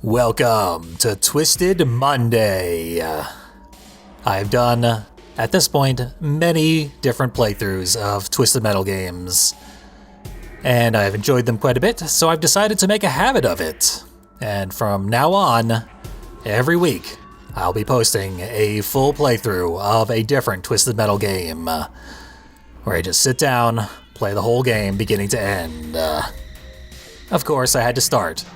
Welcome to Twisted Monday. I've done, at this point, many different playthroughs of Twisted Metal games, and I've enjoyed them quite a bit, so I've decided to make a habit of it. And from now on, every week, I'll be posting a full playthrough of a different Twisted Metal game, where I just sit down, play the whole game beginning to end. Of course, I had to start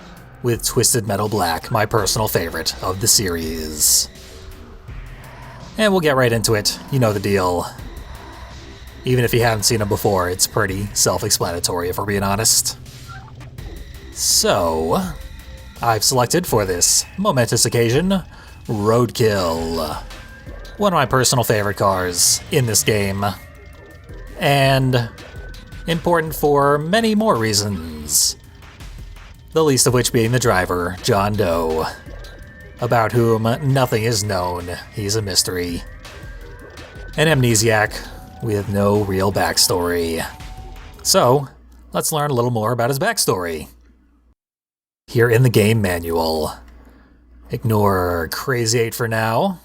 with Twisted Metal Black, my personal favorite of the series. And we'll get right into it. You know the deal. Even if you haven't seen them before, it's pretty self-explanatory if we're being honest. So, I've selected for this momentous occasion, Roadkill. One of my personal favorite cars in this game. And important for many more reasons. The least of which being the driver, John Doe, about whom nothing is known. He's a mystery. An amnesiac with no real backstory. So, let's learn a little more about his backstory. Here in the game manual. Ignore Crazy 8 for now.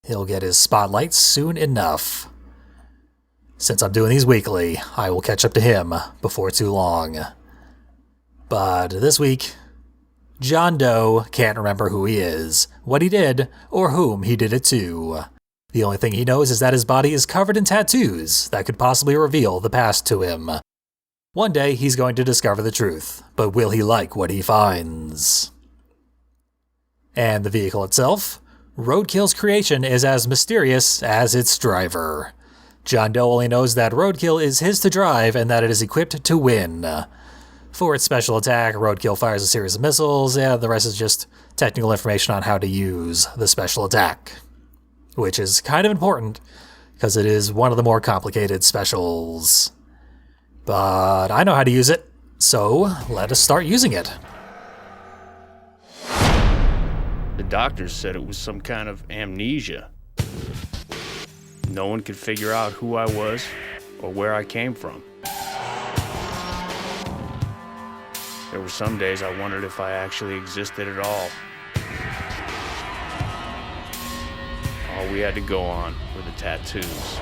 He'll get his spotlight soon enough. Since I'm doing these weekly, I will catch up to him before too long. But this week, John Doe can't remember who he is, what he did, or whom he did it to. The only thing he knows is that his body is covered in tattoos that could possibly reveal the past to him. One day, he's going to discover the truth, but will he like what he finds? And the vehicle itself? Roadkill's creation is as mysterious as its driver. John Doe only knows that Roadkill is his to drive and that it is equipped to win. For its special attack, Roadkill fires a series of missiles, and the rest is just technical information on how to use the special attack. Which is kind of important, because it is one of the more complicated specials. But I know how to use it, so let us start using it. The doctors said it was some kind of amnesia. No one could figure out who I was or where I came from. There were some days I wondered if I actually existed at all. All we had to go on were the tattoos.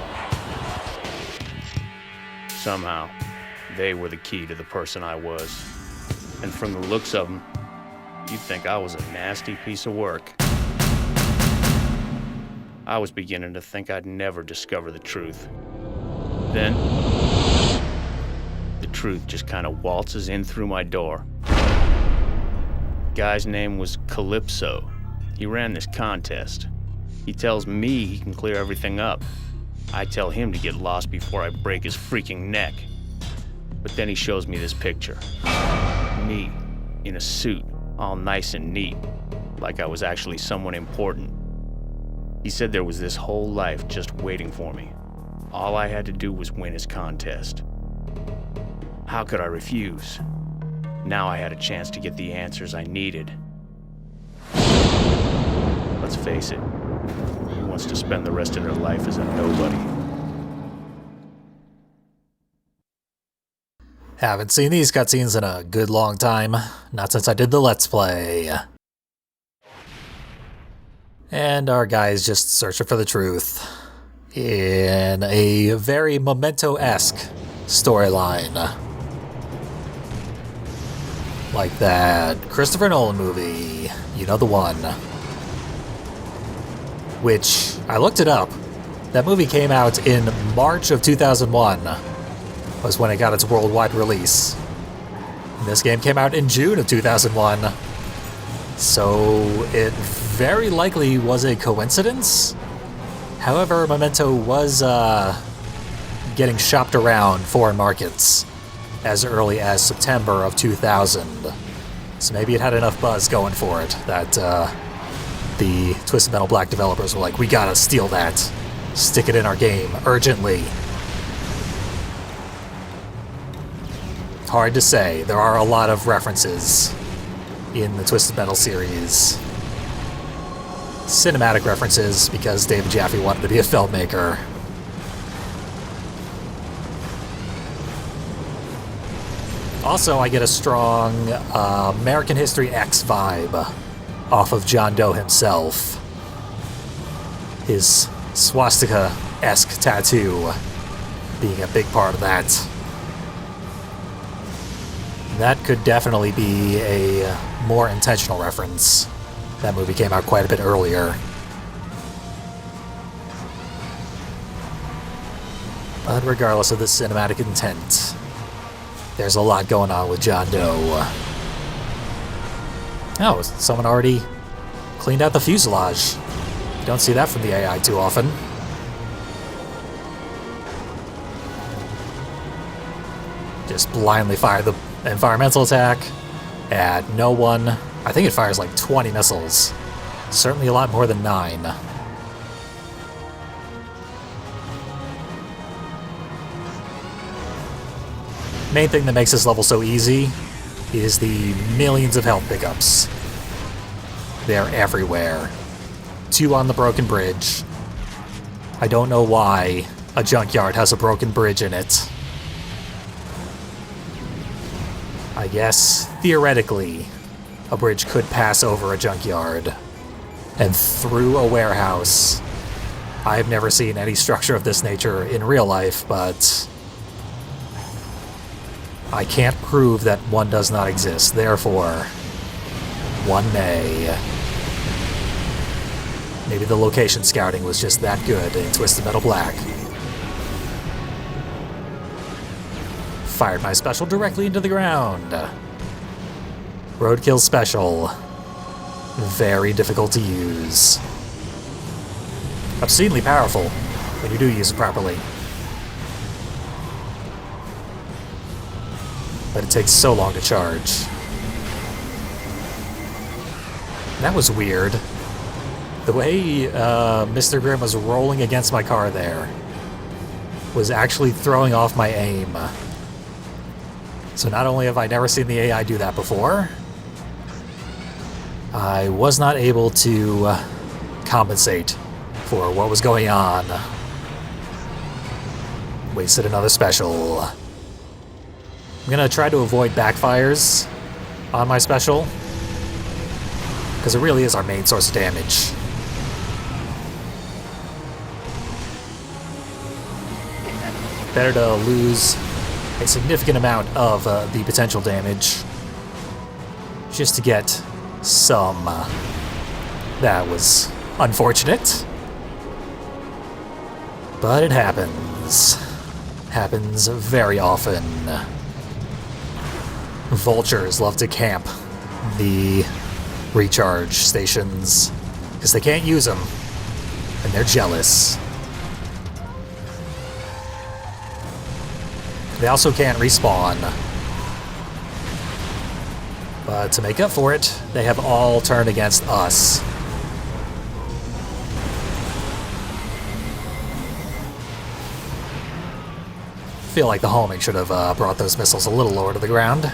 Somehow, they were the key to the person I was. And from the looks of them, you'd think I was a nasty piece of work. I was beginning to think I'd never discover the truth. Then, the truth just kind of waltzes in through my door. Guy's name was Calypso. He ran this contest. He tells me he can clear everything up. I tell him to get lost before I break his freaking neck. But then he shows me this picture. Me, in a suit, all nice and neat, like I was actually someone important. He said there was this whole life just waiting for me. All I had to do was win his contest. How could I refuse? Now I had a chance to get the answers I needed. Let's face it, who wants to spend the rest of their life as a nobody? Haven't seen these cutscenes in a good long time, not since I did the Let's Play. And our guy's just searching for the truth in a very Memento-esque storyline. Like that Christopher Nolan movie, you know the one. Which, I looked it up. That movie came out in March of 2001, was when it got its worldwide release. And this game came out in June of 2001. So it very likely was a coincidence. However, Memento was getting shopped around foreign markets as early as September of 2000. So maybe it had enough buzz going for it that the Twisted Metal Black developers were like, we gotta steal that. Stick it in our game, urgently. Hard to say. There are a lot of references in the Twisted Metal series. Cinematic references, because David Jaffe wanted to be a filmmaker. Also, I get a strong American History X vibe off of John Doe himself. His swastika-esque tattoo being a big part of that. That could definitely be a more intentional reference. That movie came out quite a bit earlier. But regardless of the cinematic intent, there's a lot going on with John Doe. Oh, someone already cleaned out the fuselage. You don't see that from the AI too often. Just blindly fire the environmental attack at no one. I think it fires like 20 missiles. Certainly a lot more than 9. Main thing that makes this level so easy is the millions of health pickups. They're everywhere. 2 on the broken bridge. I don't know why a junkyard has a broken bridge in it. I guess, theoretically, a bridge could pass over a junkyard and through a warehouse. I've never seen any structure of this nature in real life, but I can't prove that one does not exist. Therefore, one may. Maybe the location scouting was just that good in Twisted Metal Black. Fired my special directly into the ground. Roadkill special. Very difficult to use. Obscenely powerful when you do use it properly. But it takes so long to charge. That was weird. The way Mr. Grimm was rolling against my car there was actually throwing off my aim. So not only have I never seen the AI do that before, I was not able to compensate for what was going on. Wasted another special. I'm gonna try to avoid backfires on my special, because it really is our main source of damage. Better to lose a significant amount of the potential damage just to get some. That was unfortunate, but it happens. Happens very often. Vultures love to camp the recharge stations because they can't use them and they're jealous. They also can't respawn. But to make up for it, they have all turned against us. Feel like the homing should have brought those missiles a little lower to the ground.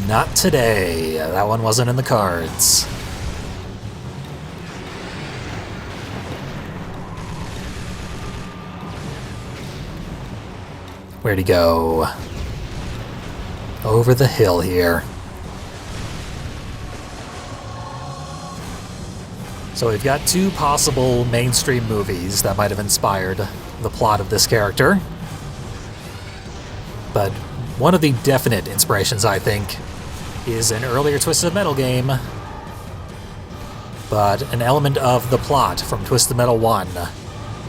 Not today. That one wasn't in the cards. Where'd he go? Over the hill here. So we've got 2 possible mainstream movies that might have inspired the plot of this character. But one of the definite inspirations, I think, is an earlier Twisted Metal game, but an element of the plot from Twisted Metal 1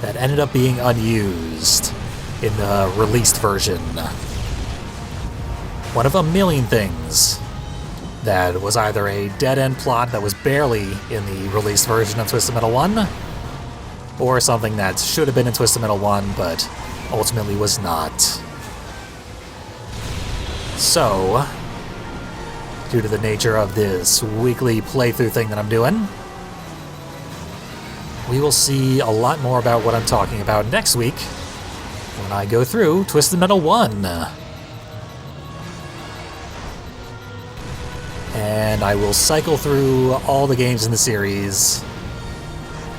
that ended up being unused in the released version. One of a million things that was either a dead-end plot that was barely in the released version of Twisted Metal 1, or something that should have been in Twisted Metal 1, but ultimately was not. So, due to the nature of this weekly playthrough thing that I'm doing, we will see a lot more about what I'm talking about next week when I go through Twisted Metal 1. And I will cycle through all the games in the series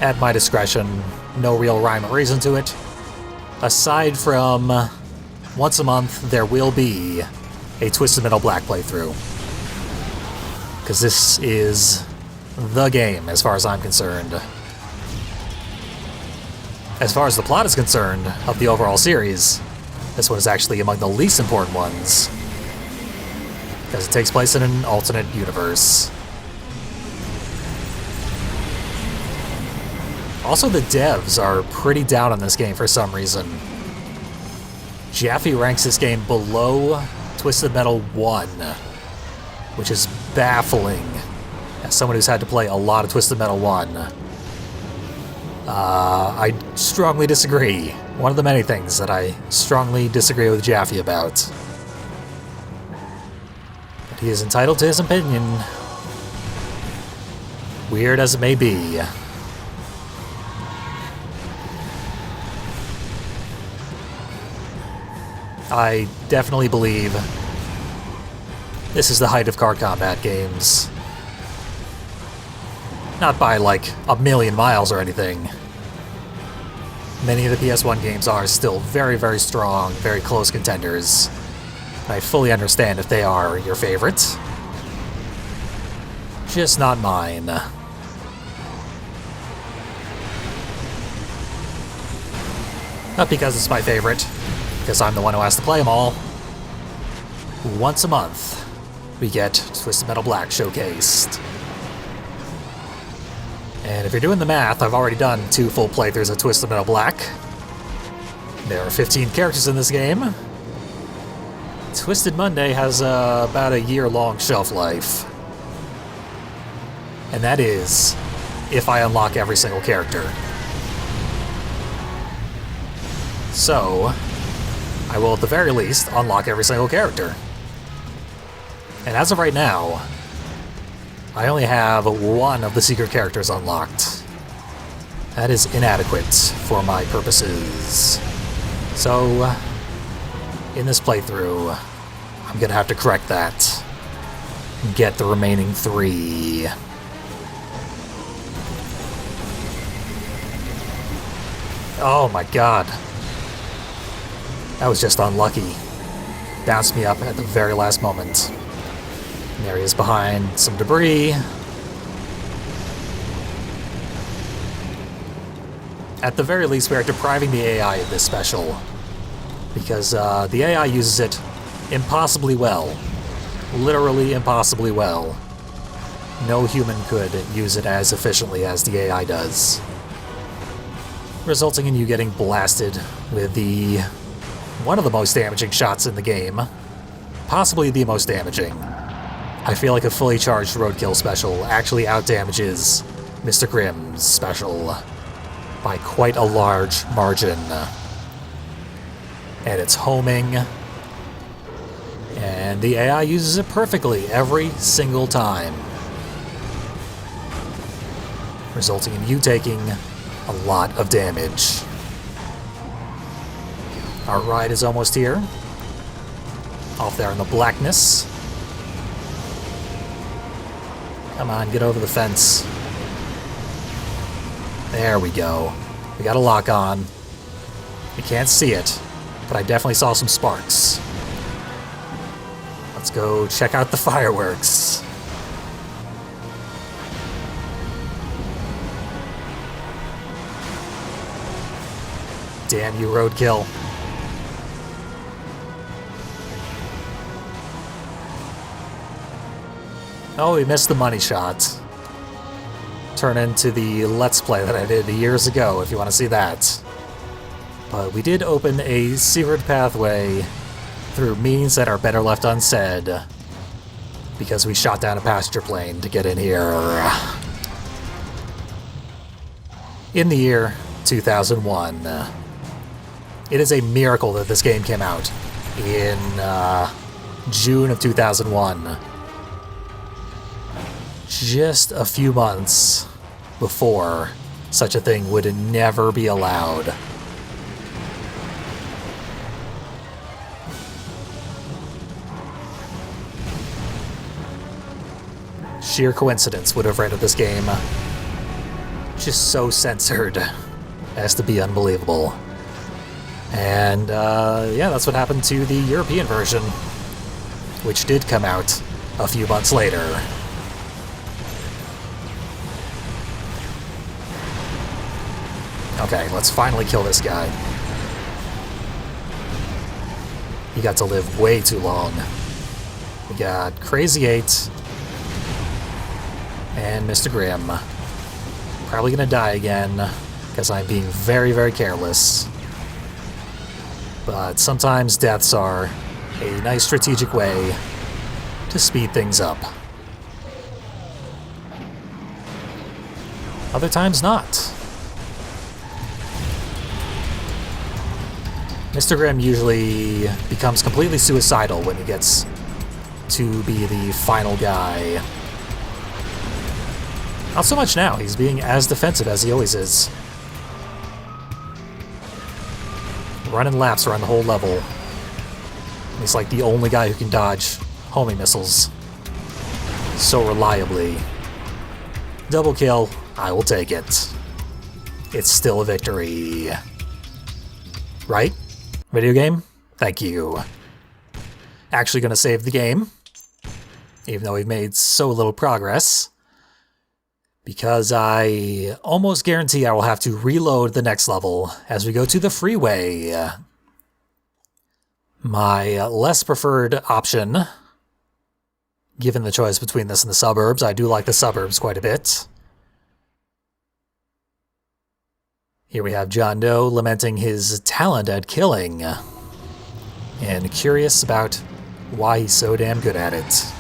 at my discretion. No real rhyme or reason to it. Aside from once a month, there will be a Twisted Metal Black playthrough. Because this is the game, as far as I'm concerned. As far as the plot is concerned, of the overall series, this one is actually among the least important ones, because it takes place in an alternate universe. Also, the devs are pretty down on this game for some reason. Jaffe ranks this game below Twisted Metal 1, which is baffling, as someone who's had to play a lot of Twisted Metal 1. I strongly disagree. One of the many things that I strongly disagree with Jaffe about. But he is entitled to his opinion, weird as it may be. I definitely believe this is the height of car combat games. Not by like a million miles or anything. Many of the PS1 games are still very, very strong, very close contenders. I fully understand if they are your favorite. Just not mine. Not because it's my favorite, because I'm the one who has to play them all. Once a month, we get Twisted Metal Black showcased. And if you're doing the math, I've already done 2 full playthroughs of Twisted Metal Black. There are 15 characters in this game. Twisted Monday has about a year-long shelf life. And that is if I unlock every single character. So, I will at the very least unlock every single character. And as of right now, I only have 1 of the secret characters unlocked. That is inadequate for my purposes. So, in this playthrough, I'm gonna have to correct that. Get the remaining 3. Oh my god. That was just unlucky. Bounced me up at the very last moment. And there he is behind some debris. At the very least, we are depriving the AI of this special. Because the AI uses it impossibly well. Literally impossibly well. No human could use it as efficiently as the AI does. Resulting in you getting blasted with one of the most damaging shots in the game. Possibly the most damaging. I feel like a fully charged Roadkill special actually outdamages Mr. Grimm's special by quite a large margin. And it's homing. And the AI uses it perfectly every single time. Resulting in you taking a lot of damage. Our ride is almost here. Off there in the blackness. Come on, get over the fence. There we go. We got a lock on. We can't see it, but I definitely saw some sparks. Let's go check out the fireworks. Damn you, Roadkill. Oh, we missed the money shot. Turn into the Let's Play that I did years ago, if you want to see that. But we did open a secret pathway through means that are better left unsaid, because we shot down a passenger plane to get in here. In the year 2001. It is a miracle that this game came out in June of 2001. Just a few months before such a thing would never be allowed. Sheer coincidence would have rendered this game just so censored as to be unbelievable. And yeah, that's what happened to the European version. which did come out a few months later. Okay, let's finally kill this guy. He got to live way too long. We got Crazy 8 and Mr. Grimm. Probably gonna die again because I'm being very, very careless. But sometimes deaths are a nice strategic way to speed things up. Other times not. Mr. Grimm usually becomes completely suicidal when he gets to be the final guy. Not so much now, he's being as defensive as he always is. Running laps around the whole level. He's like the only guy who can dodge homing missiles so reliably. Double kill, I will take it. It's still a victory. Right? Video game? Thank you. Actually gonna save the game, even though we've made so little progress, because I almost guarantee I will have to reload the next level as we go to the Freeway. My less preferred option, given the choice between this and the Suburbs. I do like the Suburbs quite a bit. Here we have John Doe lamenting his talent at killing, and curious about why he's so damn good at it.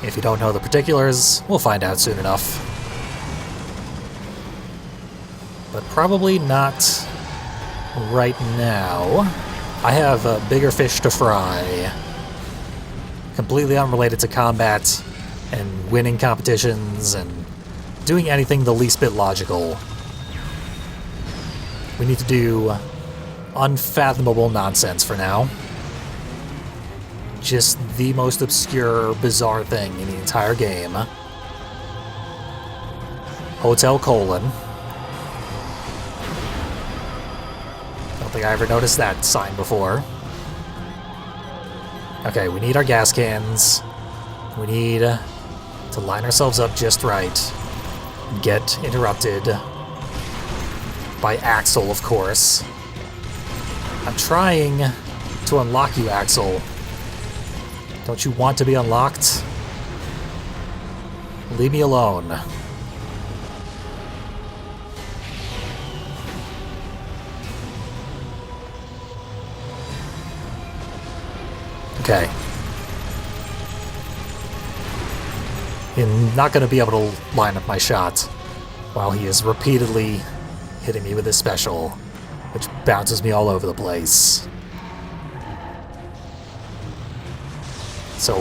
If you don't know the particulars, we'll find out soon enough. But probably not right now. I have bigger fish to fry. Completely unrelated to combat and winning competitions and doing anything the least bit logical. We need to do unfathomable nonsense for now. Just the most obscure, bizarre thing in the entire game. Hotel Colon. Don't think I ever noticed that sign before. Okay, we need our gas cans. We need to line ourselves up just right. Get interrupted by Axel, of course. I'm trying to unlock you, Axel. Don't you want to be unlocked? Leave me alone. Okay. You're not going to be able to line up my shot while he is repeatedly hitting me with his special, which bounces me all over the place. So,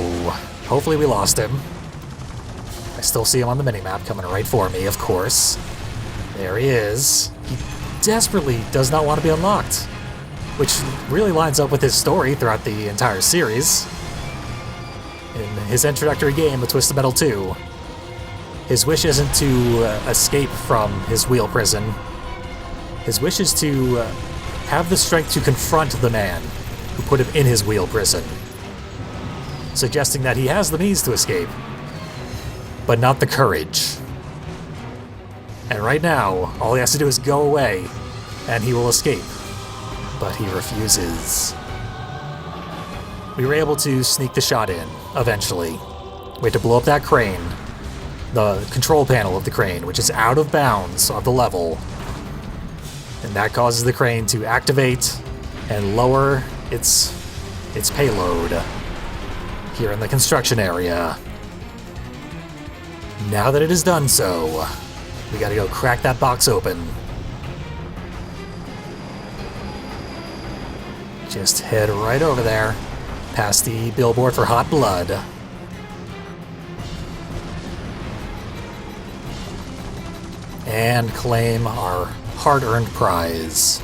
hopefully we lost him. I still see him on the minimap coming right for me, of course. There he is. He desperately does not want to be unlocked, which really lines up with his story throughout the entire series. In his introductory game, A Twisted Metal 2, his wish isn't to escape from his wheel prison. His wish is to have the strength to confront the man who put him in his wheel prison, suggesting that he has the means to escape, but not the courage. And right now, all he has to do is go away, and he will escape. But he refuses. We were able to sneak the shot in, eventually. We had to blow up that crane, the control panel of the crane, which is out of bounds of the level. And that causes the crane to activate and lower its payload here in the construction area. Now that it has done so, we gotta go crack that box open. Just head right over there, past the billboard for Hot Blood. And claim our hard-earned prize.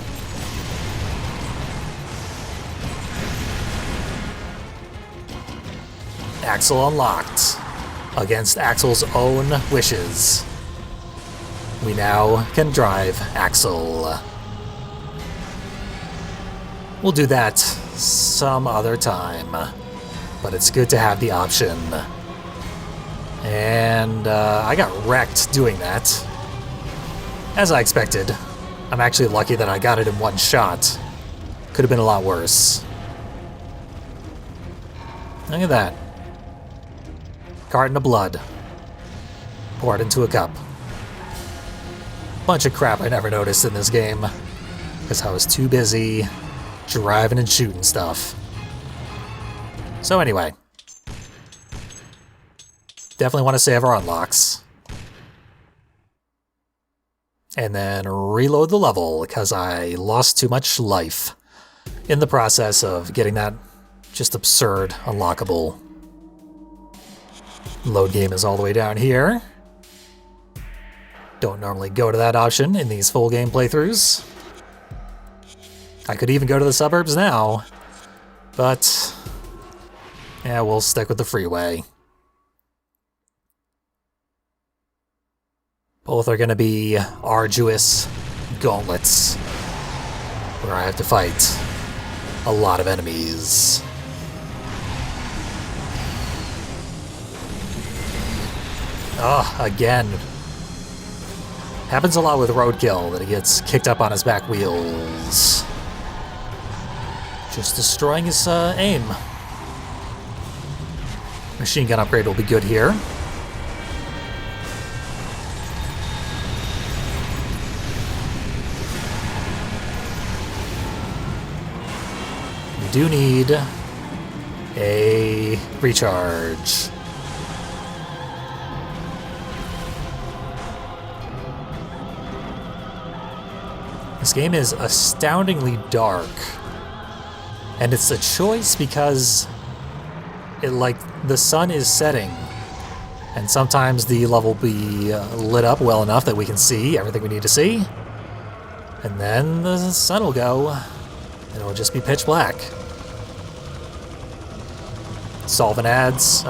Axel unlocked. Against Axel's own wishes, we now can drive Axel. We'll do that some other time, but it's good to have the option. And I got wrecked doing that. As I expected. I'm actually lucky that I got it in one shot. Could have been a lot worse. Look at that. Carton of blood. Poured into a cup. Bunch of crap I never noticed in this game. Because I was too busy driving and shooting stuff. So anyway. Definitely want to save our unlocks. And then reload the level because I lost too much life in the process of getting that just absurd unlockable. Load game is all the way down here. Don't normally go to that option in these full game playthroughs. I could even go to the suburbs now, but yeah, we'll stick with the freeway. Both are going to be arduous gauntlets where I have to fight a lot of enemies. Again. Happens a lot with Roadkill that he gets kicked up on his back wheels. Just destroying his aim. Machine gun upgrade will be good here. We do need a recharge. This game is astoundingly dark, and it's a choice because the sun is setting, and sometimes the level will be lit up well enough that we can see everything we need to see, and then the sun will go, and it'll just be pitch black. Solving ads,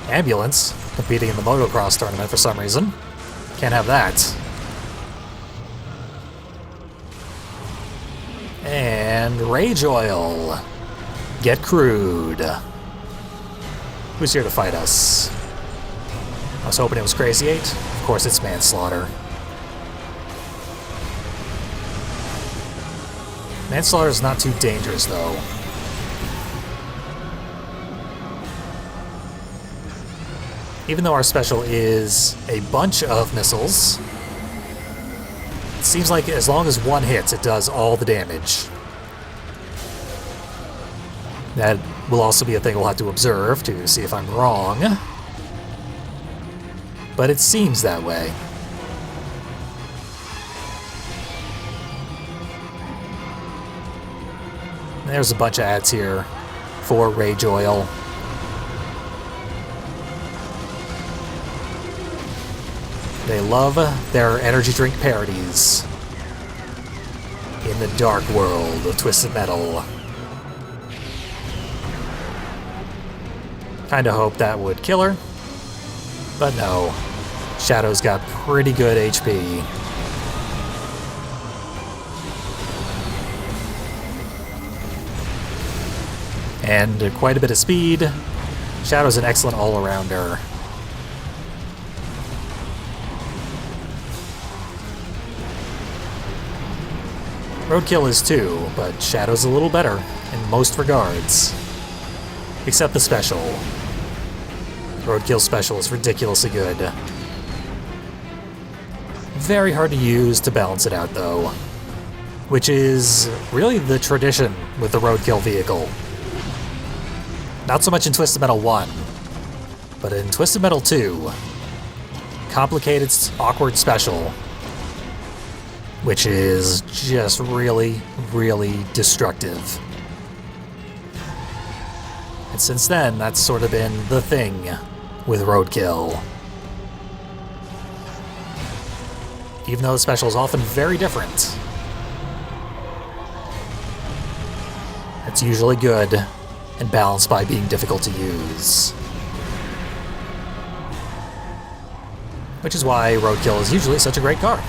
ambulance competing in the motocross tournament for some reason. Can't have that. And Rage Oil. Get crude. Who's here to fight us? I was hoping it was Crazy 8. Of course it's Manslaughter. Manslaughter is not too dangerous though. Even though our special is a bunch of missiles, it seems like as long as one hits, it does all the damage. That will also be a thing we'll have to observe to see if I'm wrong. But it seems that way. There's a bunch of ads here for Rage Oil. They love their energy drink parodies in the dark world of Twisted Metal. Kinda hoped that would kill her, but no. Shadow's got pretty good HP. And quite a bit of speed. Shadow's an excellent all-arounder. Roadkill is too, but Shadow's a little better in most regards. Except the special. Roadkill special is ridiculously good. Very hard to use to balance it out though. Which is really the tradition with the Roadkill vehicle. Not so much in Twisted Metal 1, but in Twisted Metal 2, complicated, awkward special, which is just really, really destructive. And since then, that's sort of been the thing with Roadkill. Even though the special is often very different, it's usually good and balanced by being difficult to use. Which is why Roadkill is usually such a great car.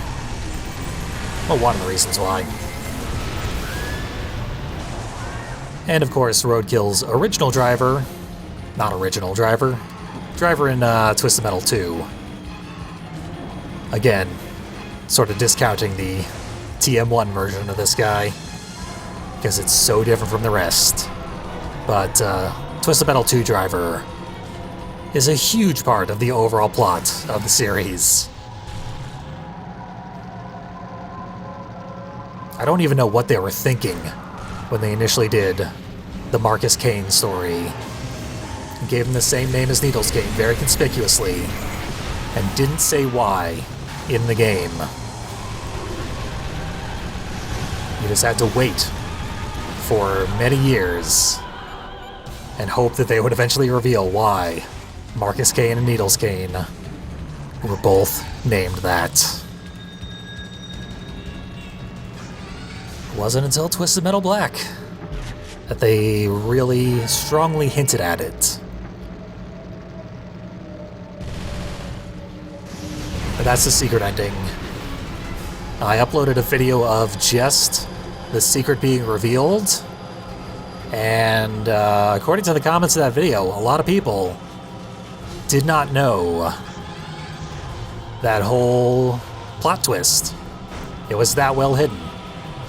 Well, one of the reasons why. And of course, Roadkill's original driver, not original driver, driver in Twisted Metal 2. Again, sort of discounting the TM1 version of this guy, because it's so different from the rest. But Twisted Metal 2 driver is a huge part of the overall plot of the series. I don't even know what they were thinking when they initially did the Marcus Kane story. Gave him the same name as Needles Kane very conspicuously, and didn't say why in the game. You just had to wait for many years and hope that they would eventually reveal why Marcus Kane and Needles Kane were both named that. It wasn't until Twisted Metal Black that they really strongly hinted at it. But that's the secret ending. I uploaded a video of just the secret being revealed, and according to the comments of that video, a lot of people did not know that whole plot twist. It was that well hidden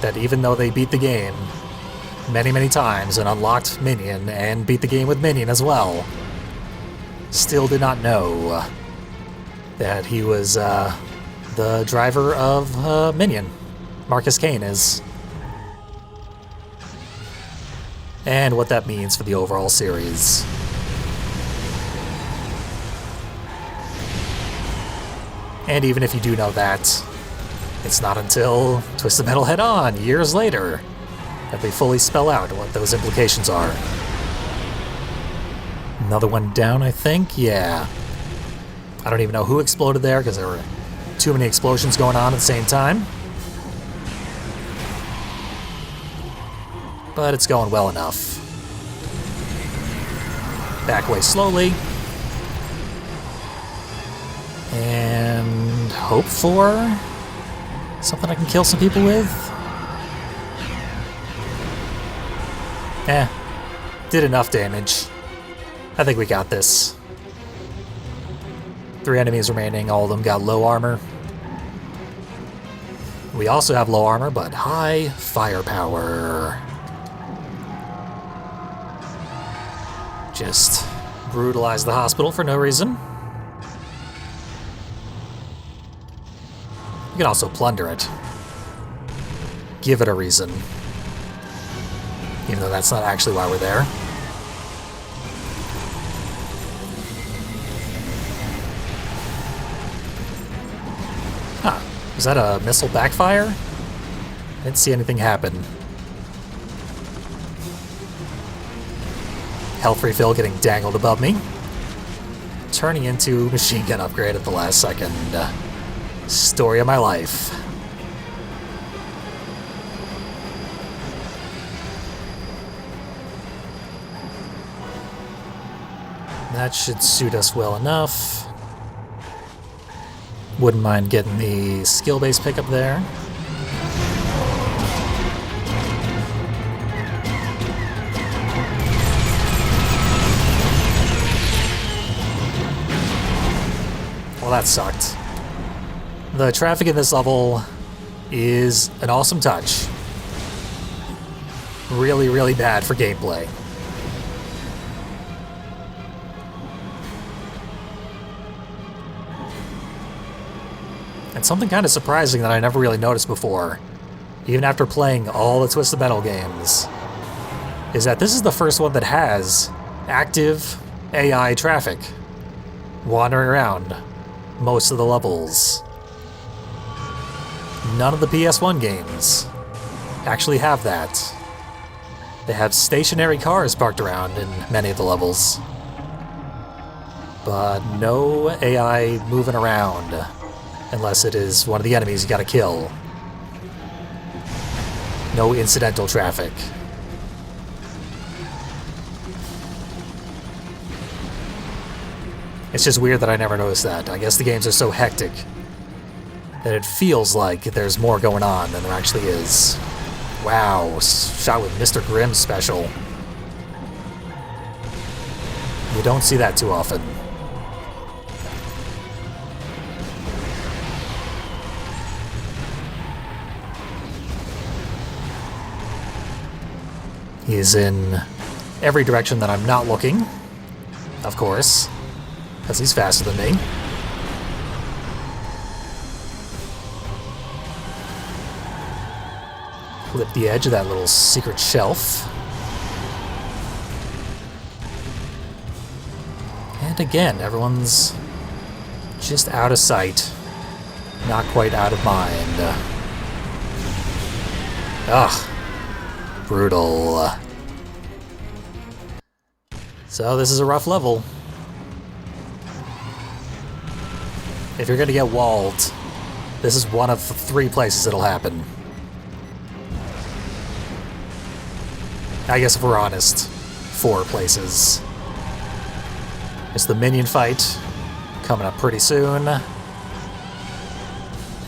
that even though they beat the game many, many times and unlocked Minion and beat the game with Minion as well, still did not know that he was the driver of Minion. Marcus Kane is. And what that means for the overall series. And even if you do know that, it's not until Twisted Metal Head-On, years later, that they fully spell out what those implications are. Another one down, I think? Yeah. I don't even know who exploded there, because there were too many explosions going on at the same time. But it's going well enough. Back away slowly. And hope for something I can kill some people with. Did enough damage. I think we got this. 3 enemies remaining, all of them got low armor. We also have low armor, but high firepower. Just brutalize the hospital for no reason. You can also plunder it. Give it a reason. Even though that's not actually why we're there. Huh. Was that a missile backfire? I didn't see anything happen. Health refill getting dangled above me. Turning into machine gun upgrade at the last second. Story of my life. That should suit us well enough. Wouldn't mind getting the skill-based pickup there. Well, that sucked. The traffic in this level is an awesome touch. Really, really bad for gameplay. And something kind of surprising that I never really noticed before, even after playing all the Twisted Metal games, is that this is the first one that has active AI traffic wandering around most of the levels. None of the PS1 games actually have that. They have stationary cars parked around in many of the levels, but no AI moving around unless it is one of the enemies you gotta kill. No incidental traffic. It's just weird that I never noticed that. I guess the games are so hectic that it feels like there's more going on than there actually is. Wow, shot with Mr. Grimm's special. You don't see that too often. He is in every direction that I'm not looking, of course, because he's faster than me. Clip the edge of that little secret shelf. And again, everyone's just out of sight, not quite out of mind. Ugh. Brutal. So this is a rough level. If you're gonna get walled, this is one of 3 places it'll happen. I guess if we're honest, 4 places. It's the Minion fight coming up pretty soon. And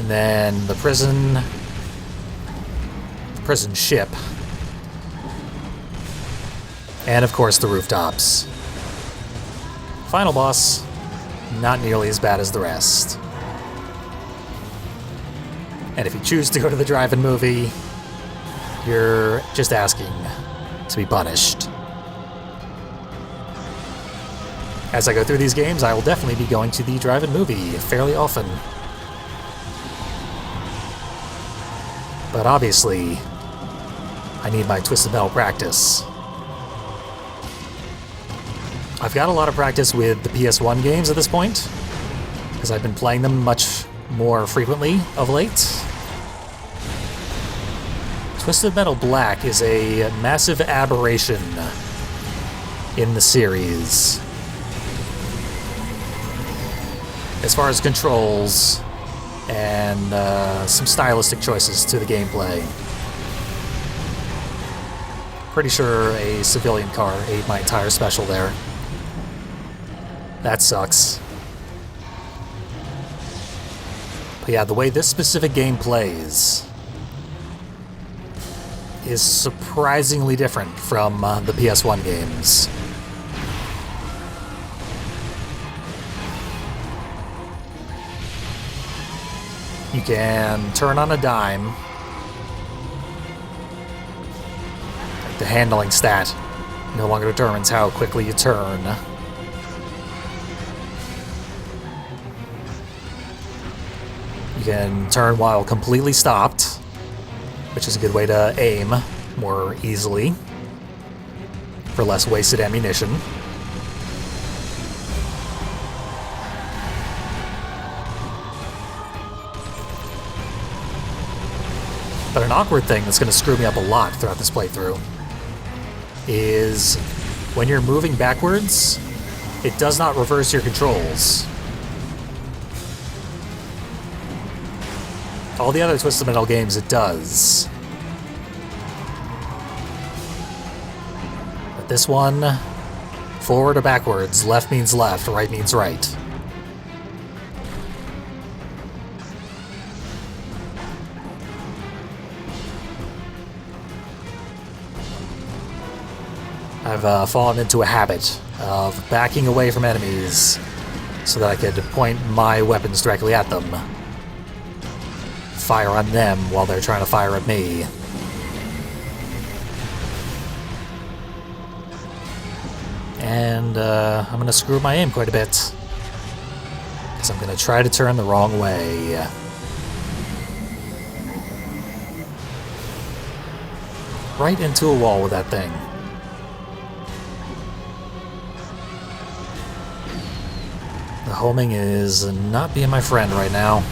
then the prison ship. And of course the Rooftops. Final boss, not nearly as bad as the rest. And if you choose to go to the drive-in movie, you're just asking to be punished. As I go through these games, I will definitely be going to the drive-in movie fairly often. But obviously, I need my Twisted Metal practice. I've got a lot of practice with the PS1 games at this point, because I've been playing them much more frequently of late. Twisted Metal Black is a massive aberration in the series. As far as controls and some stylistic choices to the gameplay. Pretty sure a civilian car ate my entire special there. That sucks. But yeah, the way this specific game plays is surprisingly different from the PS1 games. You can turn on a dime. Like the handling stat no longer determines how quickly you turn. You can turn while completely stopped, which is a good way to aim more easily for less wasted ammunition. But an awkward thing that's going to screw me up a lot throughout this playthrough is when you're moving backwards, it does not reverse your controls. All the other Twisted Metal games, it does. But this one, forward or backwards, left means left, right means right. I've fallen into a habit of backing away from enemies so that I could point my weapons directly at them. Fire on them while they're trying to fire at me. And I'm going to screw my aim quite a bit, because I'm going to try to turn the wrong way. Right into a wall with that thing. The homing is not being my friend right now.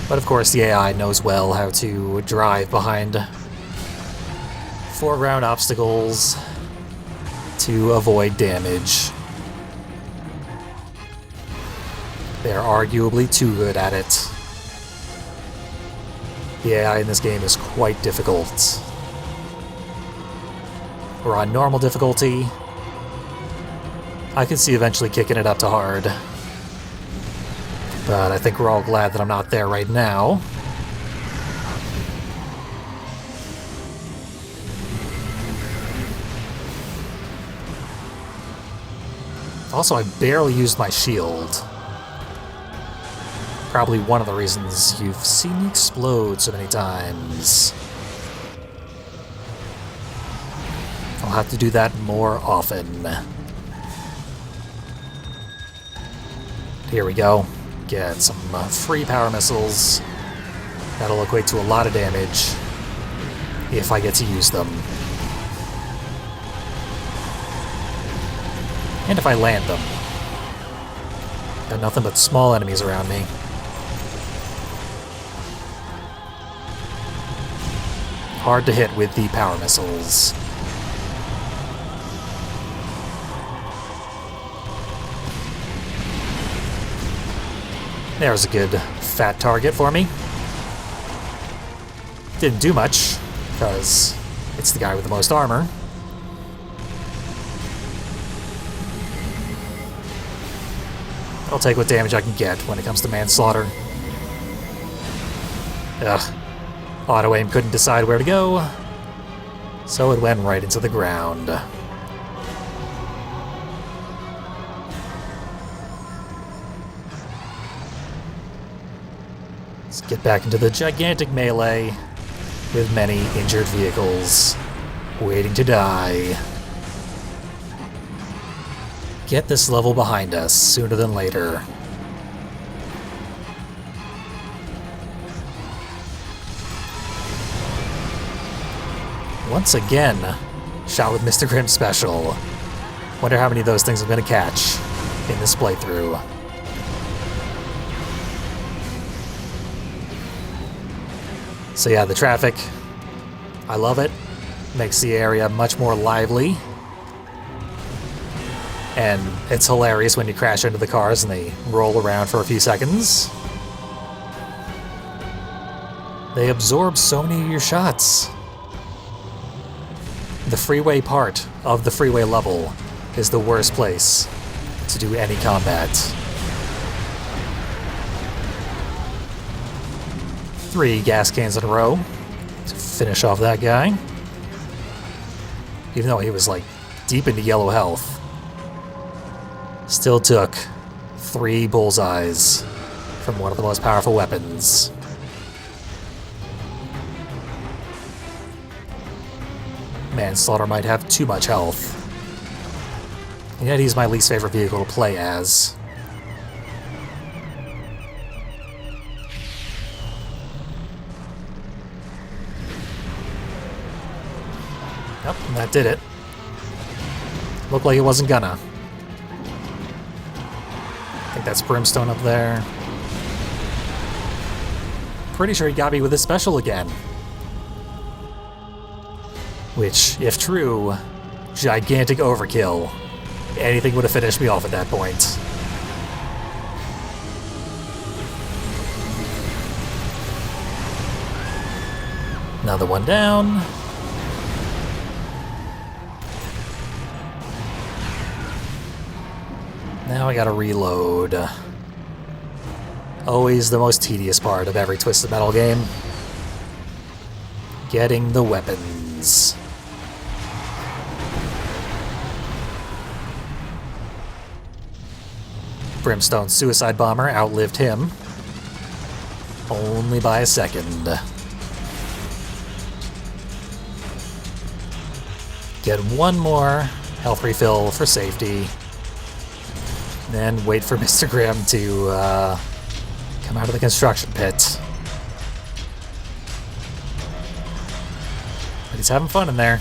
But of course the AI knows well how to drive behind foreground obstacles to avoid damage. They're arguably too good at it. The AI in this game is quite difficult. We're on normal difficulty. I could see eventually kicking it up to hard. But I think we're all glad that I'm not there right now. Also, I barely used my shield. Probably one of the reasons you've seen me explode so many times. I'll have to do that more often. Here we go. Get some free power missiles. That'll equate to a lot of damage if I get to use them. And if I land them. Got nothing but small enemies around me. Hard to hit with the power missiles. There's a good fat target for me. Didn't do much, because it's the guy with the most armor. I'll take what damage I can get when it comes to manslaughter. Ugh. Auto-aim couldn't decide where to go, so it went right into the ground. Let's get back into the gigantic melee with many injured vehicles waiting to die. Get this level behind us sooner than later. Once again, shot with Mr. Grimm special. Wonder how many of those things I'm going to catch in this playthrough. So yeah, the traffic, I love it. Makes the area much more lively. And it's hilarious when you crash into the cars and they roll around for a few seconds. They absorb so many of your shots. The freeway part of the freeway level is the worst place to do any combat. 3 gas cans in a row to finish off that guy. Even though he was like deep into yellow health. Still took 3 bullseyes from one of the most powerful weapons. Manslaughter might have too much health. And yet he's my least favorite vehicle to play as. Yep, and that did it. Looked like it wasn't gonna. I think that's Brimstone up there. Pretty sure he got me with his special again. Which, if true, gigantic overkill. Anything would have finished me off at that point. Another one down. Now I gotta reload. Always the most tedious part of every Twisted Metal game. Getting the weapons. Brimstone's suicide bomber outlived him. Only by a second. Get one more health refill for safety. Then wait for Mr. Grimm to come out of the construction pit. But he's having fun in there.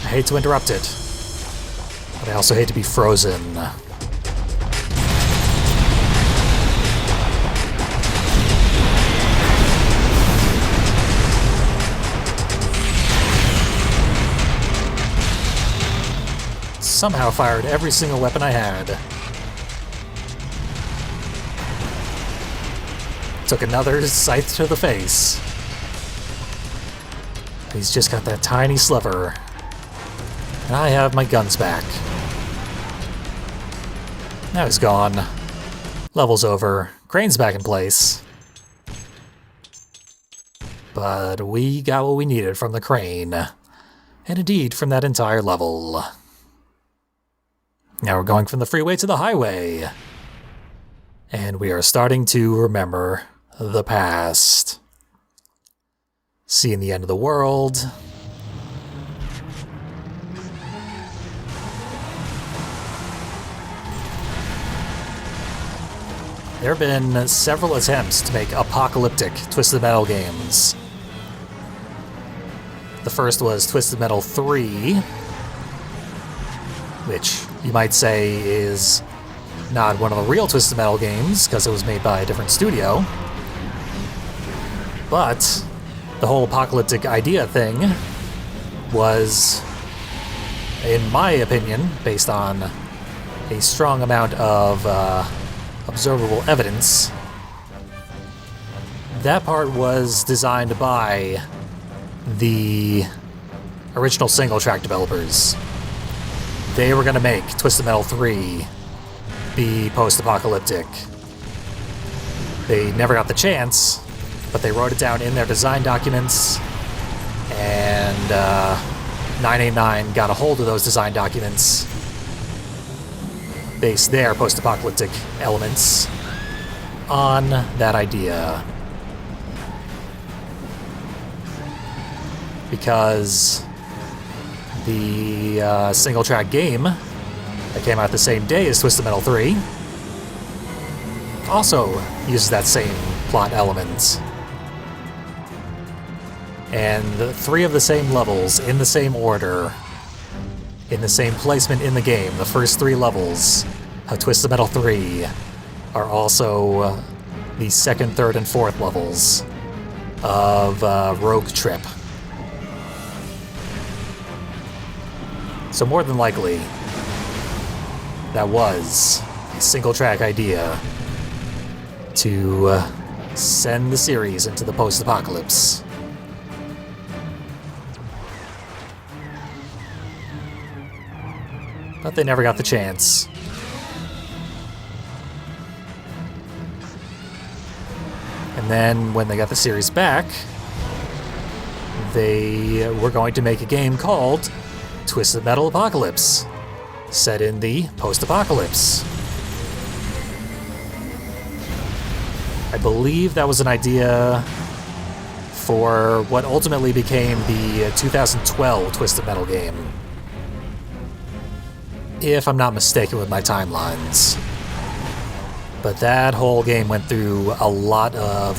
I hate to interrupt it, but I also hate to be frozen. Somehow fired every single weapon I had. Took another scythe to the face. He's just got that tiny sliver. And I have my guns back. Now he's gone. Level's over. Crane's back in place. But we got what we needed from the crane. And indeed from that entire level. Now we're going from the freeway to the highway. And we are starting to remember the past. Seeing the end of the world. There have been several attempts to make apocalyptic Twisted Metal games. The first was Twisted Metal 3, which you might say is not one of the real Twisted Metal games because it was made by a different studio. But the whole apocalyptic idea thing was, in my opinion, based on a strong amount of observable evidence, that part was designed by the original single-track developers. They were going to make Twisted Metal 3 be post-apocalyptic. They never got the chance, but they wrote it down in their design documents, and 989 got a hold of those design documents, based their post-apocalyptic elements on that idea. Because the single-track game that came out the same day as Twisted Metal 3 also uses that same plot element. And 3 of the same levels, in the same order, in the same placement in the game, the first 3 levels of Twisted Metal 3 are also the 2nd, 3rd, and 4th levels of Rogue Trip. So more than likely, that was a single-track idea to send the series into the post-apocalypse. But they never got the chance. And then when they got the series back, they were going to make a game called Twisted Metal Apocalypse, set in the post-apocalypse. I believe that was an idea for what ultimately became the 2012 Twisted Metal game, if I'm not mistaken with my timelines. But that whole game went through a lot of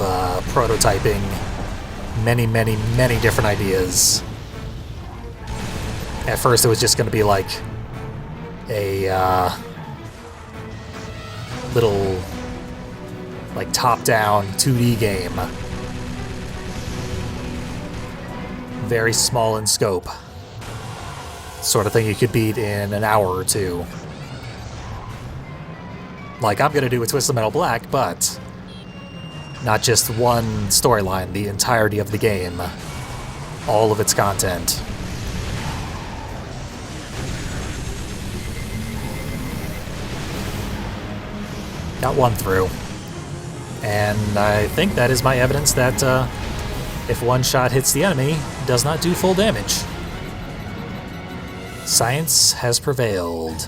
prototyping, many different ideas. At first it was just going to be like a little like top-down 2D game. Very small in scope. Sort of thing you could beat in an hour or 2. Like I'm going to do with Twisted Metal Black, but not just one storyline, the entirety of the game. All of its content. Got one through. And I think that is my evidence that if one shot hits the enemy, it does not do full damage. Science has prevailed.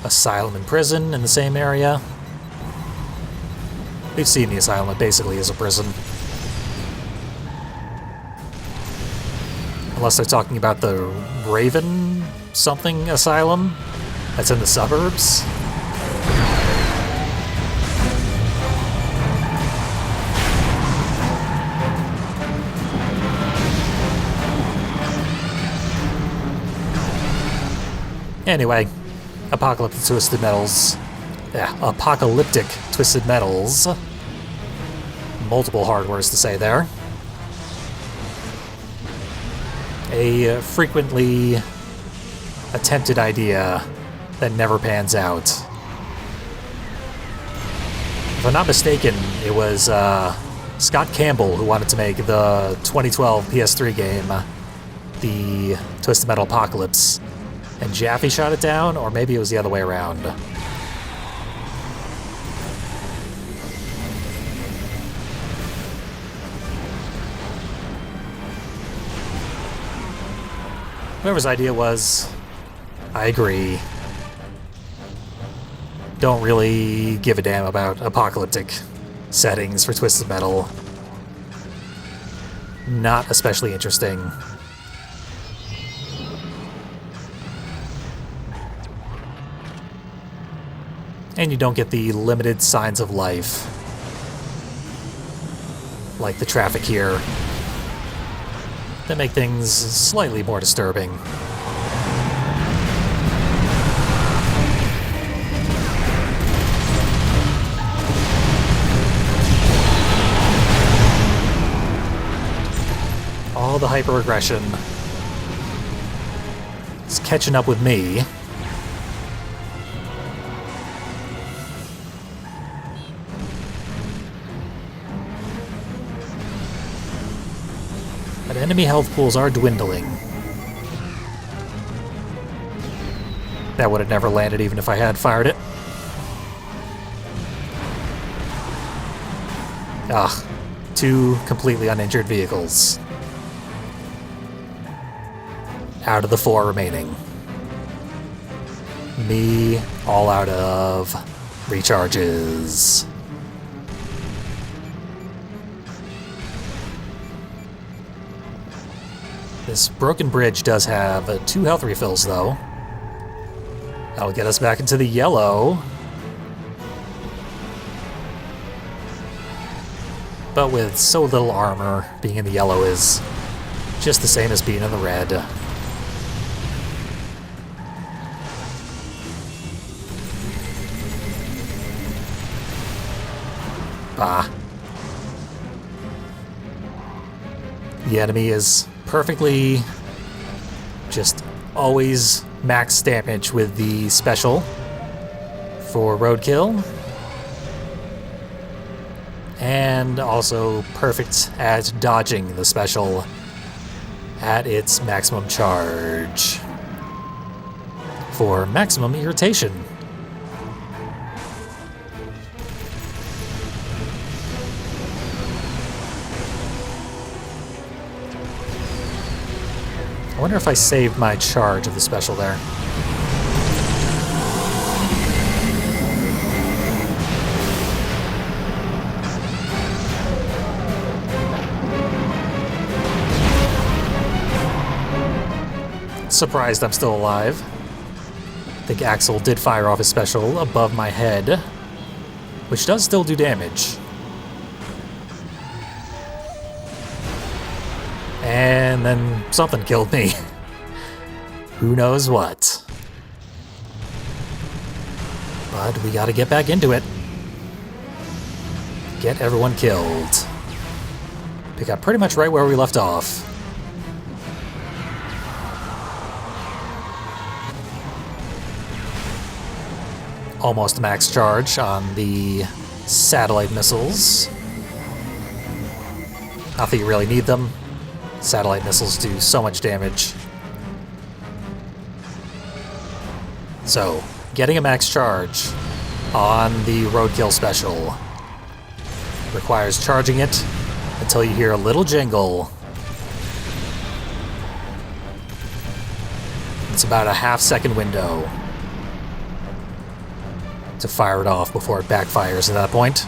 Asylum and prison in the same area. We've seen the asylum, it basically is a prison. Unless they're talking about the Raven something asylum that's in the suburbs. Anyway, apocalyptic Twisted Metals. Yeah, apocalyptic Twisted Metals. Multiple hard words to say there. A frequently attempted idea that never pans out. If I'm not mistaken, it was Scott Campbell who wanted to make the 2012 PS3 game, the Twisted Metal Apocalypse. And Jaffe shot it down, or maybe it was the other way around. Whoever's idea was, I agree. don't really give a damn about apocalyptic settings for Twisted Metal. Not especially interesting. And you don't get the limited signs of life, like the traffic here, that make things slightly more disturbing. All the hyper-aggression is catching up with me. But enemy health pools are dwindling. That would have never landed even if I had fired it. Ah, 2 completely uninjured vehicles. Out of the 4 remaining. Me all out of recharges. This broken bridge does have 2 health refills, though. That'll get us back into the yellow. But with so little armor, being in the yellow is just the same as being in the red. Bah. The enemy is perfectly just always max damage with the special for Roadkill. And also perfect at dodging the special at its maximum charge for maximum irritation. I wonder if I saved my charge of the special there. Surprised I'm still alive. I think Axel did fire off his special above my head, which does still do damage. And then something killed me. Who knows what. But we gotta get back into it. Get everyone killed. Pick up pretty much right where we left off. Almost max charge on the satellite missiles. Not that you really need them. Satellite missiles do so much damage. So, getting a max charge on the Roadkill special requires charging it until you hear a little jingle. It's about a half-second window to fire it off before it backfires at that point.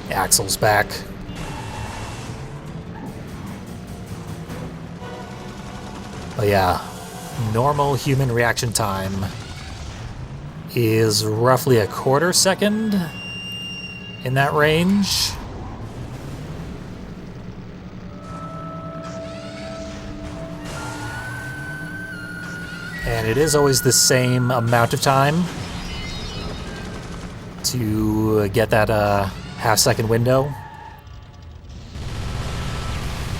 Axel's back. But yeah, normal human reaction time is roughly a quarter second in that range. And it is always the same amount of time to get that half-second window.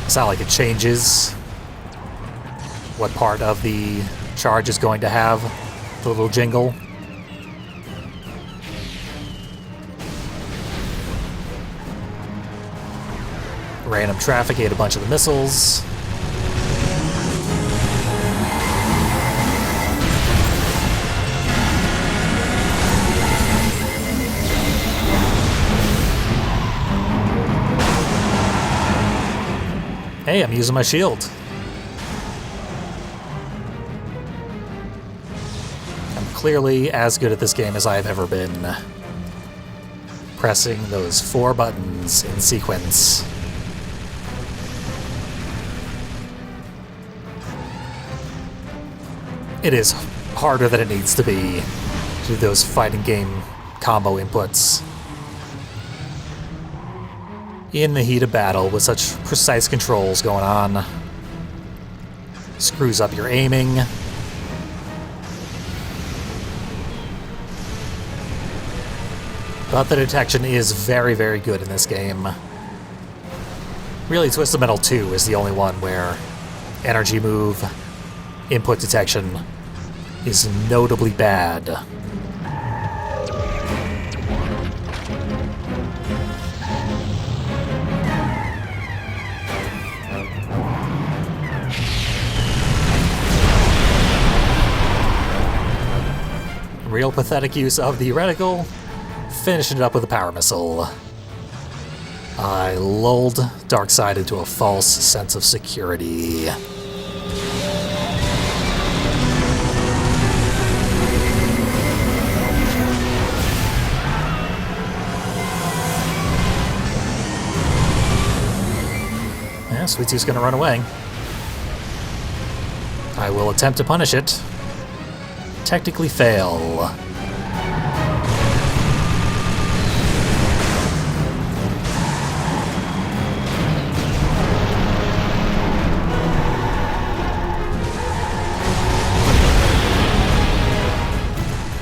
It's not like it changes what part of the charge is going to have the little jingle. Random traffic ate a bunch of the missiles. Hey, I'm using my shield. clearly as good at this game as I have ever been. Pressing those 4 buttons in sequence. It is harder than it needs to be to do those fighting game combo inputs. In the heat of battle with such precise controls going on. Screws up your aiming. But the detection is very, very good in this game. Really, Twisted Metal 2 is the only one where energy move, input detection is notably bad. Real pathetic use of the reticle, finishing it up with a power missile. I lulled Darkseid into a false sense of security. Yeah, Sweet Tooth's gonna run away. I will attempt to punish it. Technically fail.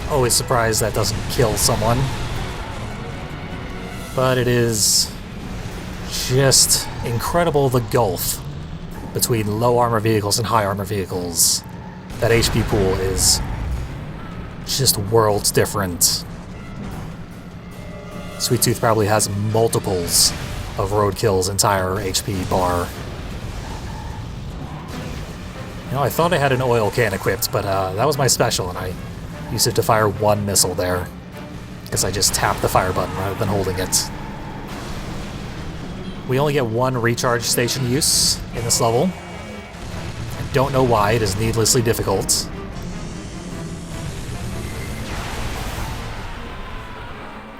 Always surprised that doesn't kill someone. But it is just incredible the gulf between low armor vehicles and high armor vehicles. That HP pool is just worlds different. Sweet Tooth probably has multiples of Roadkill's entire HP bar. You know, I thought I had an oil can equipped, but that was my special, and I used it to fire 1 missile there, because I just tapped the fire button rather than holding it. We only get 1 recharge station use in this level. I don't know why, it is needlessly difficult.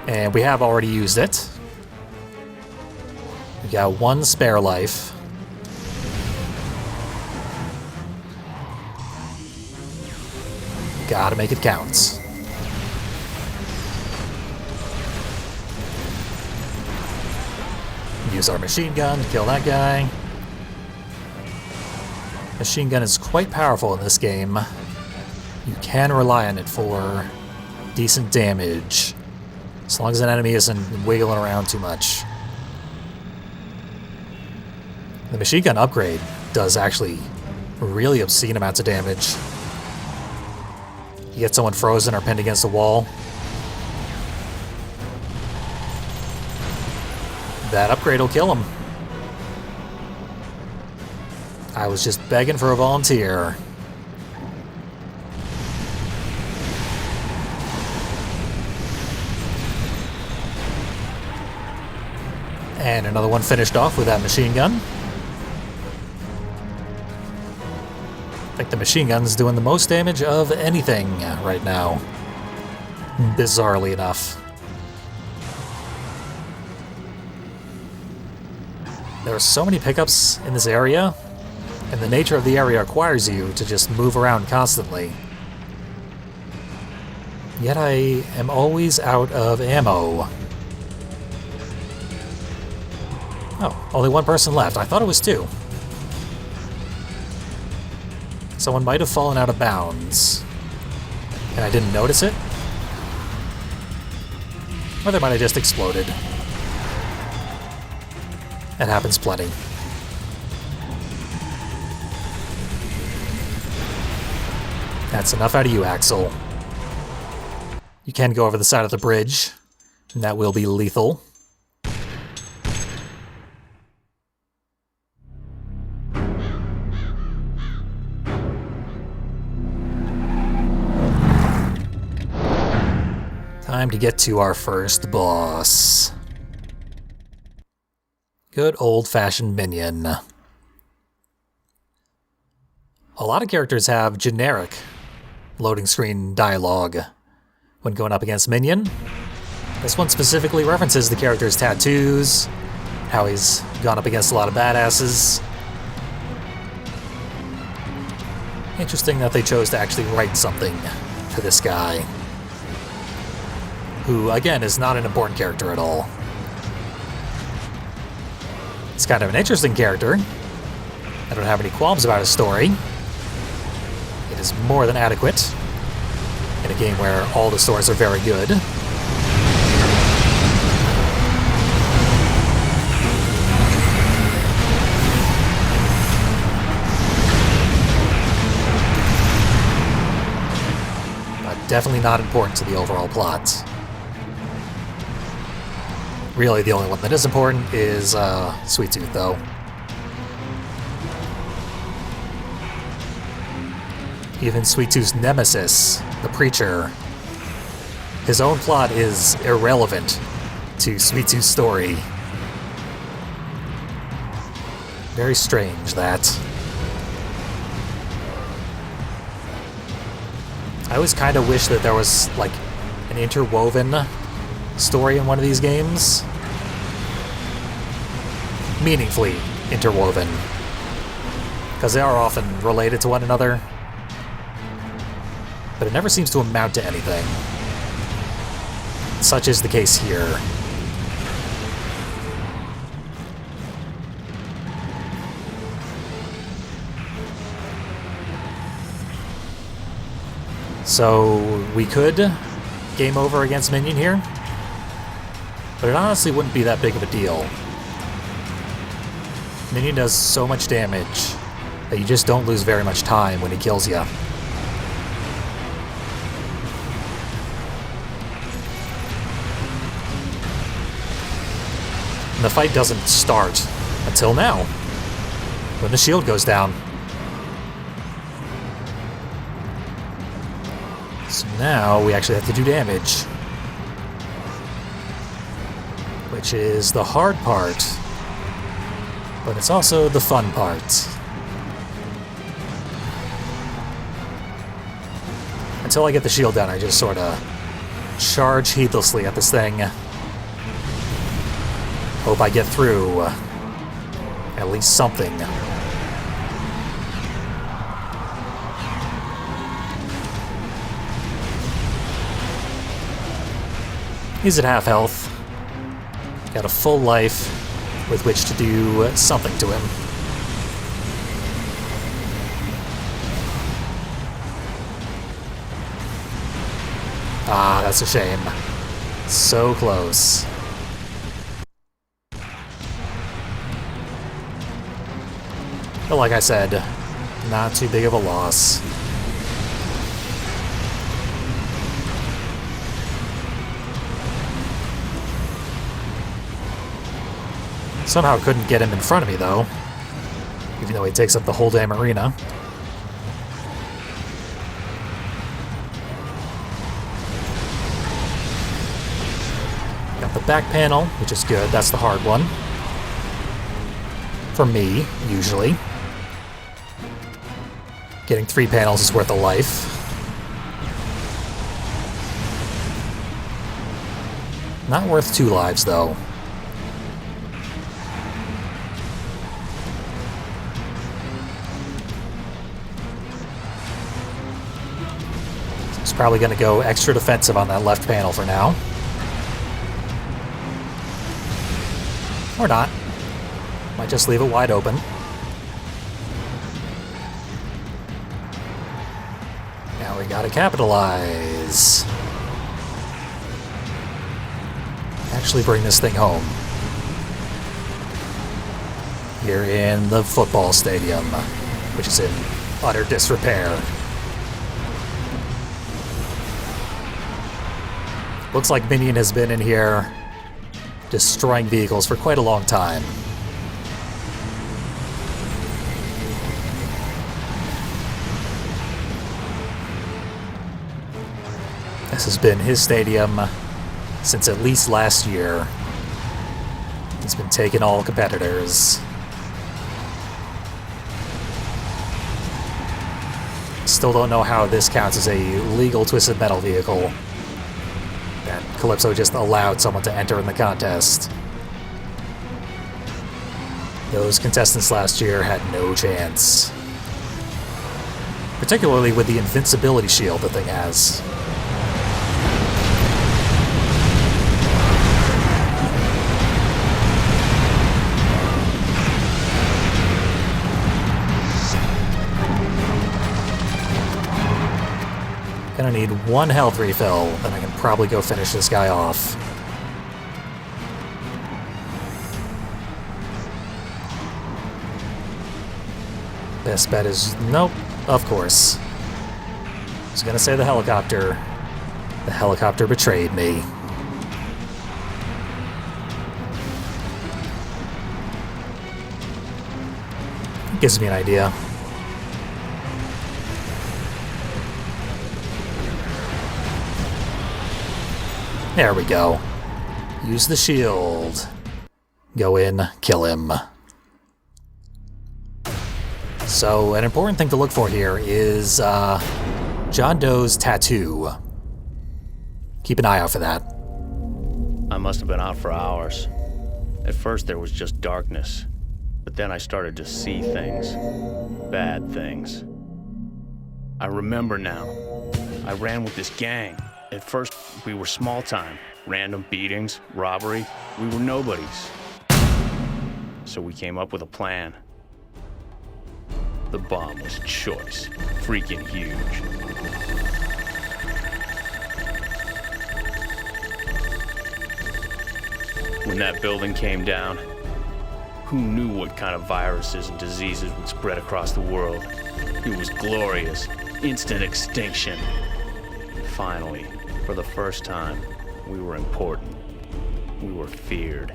And we have already used it. We got 1 spare life. Gotta make it count. Use our machine gun to kill that guy. Machine gun is quite powerful in this game. You can rely on it for decent damage, as long as an enemy isn't wiggling around too much. The machine gun upgrade does actually really obscene amounts of damage. You get someone frozen or pinned against a wall. That upgrade will kill him. I was just begging for a volunteer. And another one finished off with that machine gun. I think the machine gun's doing the most damage of anything right now. Bizarrely enough. There are so many pickups in this area, and the nature of the area requires you to just move around constantly. Yet I am always out of ammo. Oh, only 1 person left. I thought it was 2. Someone might have fallen out of bounds, and I didn't notice it. Or they might have just exploded. That happens plenty. That's enough out of you, Axel. You can go over the side of the bridge, and that will be lethal. Time to get to our first boss. Good old-fashioned Minion. A lot of characters have generic loading screen dialogue when going up against Minion. This one specifically references the character's tattoos, how he's gone up against a lot of badasses. Interesting that they chose to actually write something for this guy, who, again, is not an important character at all. He's kind of an interesting character. I don't have any qualms about his story. It is more than adequate in a game where all the stories are very good. But definitely not important to the overall plot. Really, the only one that is important is Sweet Tooth, though. Even Sweet Tooth's nemesis, the Preacher, his own plot is irrelevant to Sweet Tooth's story. Very strange, that. I always kind of wish that there was, like, an interwoven story in one of these games. Meaningfully interwoven. Because they are often related to one another. But it never seems to amount to anything. Such is the case here. So we could game over against Minion here, but it honestly wouldn't be that big of a deal. Minion does so much damage that you just don't lose very much time when he kills you. And the fight doesn't start until now, when the shield goes down. So now we actually have to do damage, which is the hard part, but it's also the fun part. Until I get the shield down, I just sort of charge heedlessly at this thing. Hope I get through at least something. He's at half health. Got a full life with which to do something to him. Ah, that's a shame. So close. But like I said, not too big of a loss. Somehow couldn't get him in front of me, though. Even though he takes up the whole damn arena. Got the back panel, which is good. That's the hard one. For me, usually. Getting 3 panels is worth a life. Not worth 2 lives, though. He's probably going to go extra defensive on that left panel for now. Or not. Might just leave it wide open. Now we gotta capitalize. Actually bring this thing home. Here in the football stadium, which is in utter disrepair. Looks like Minion has been in here destroying vehicles for quite a long time. This has been his stadium since at least last year. He's been taking all competitors. Still don't know how this counts as a legal Twisted Metal vehicle that Calypso just allowed someone to enter in the contest. Those contestants last year had no chance. Particularly with the invincibility shield the thing has. Gonna need one health refill, then I can probably go finish this guy off. Best bet is nope, of course. I was gonna say the helicopter. The helicopter betrayed me. Gives me an idea. There we go. Use the shield. Go in, kill him. So, an important thing to look for here is John Doe's tattoo. Keep an eye out for that. I must have been out for hours. At first there was just darkness, but then I started to see things. Bad things. I remember now. I ran with this gang. At first, we were small time. Random beatings, robbery. We were nobodies. So we came up with a plan. The bomb was choice. Freaking huge. When that building came down, who knew what kind of viruses and diseases would spread across the world? It was glorious. Instant extinction. Finally, for the first time, we were important. We were feared.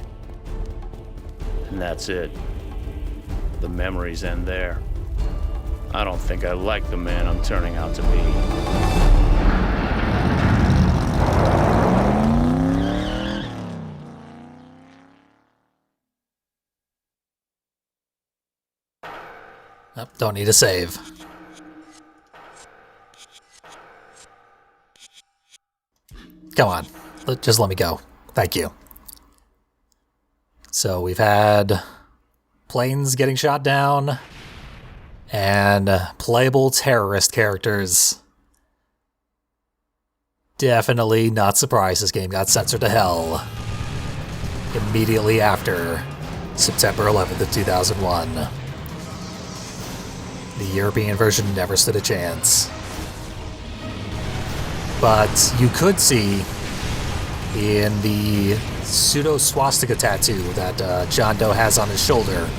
And that's it. The memories end there. I don't think I like the man I'm turning out to be. Oh, don't need a save. Come on, just let me go. Thank you. So we've had planes getting shot down and playable terrorist characters. Definitely not surprised this game got censored to hell immediately after September 11th of 2001. The European version never stood a chance. But you could see in the pseudo swastika tattoo that John Doe has on his shoulder,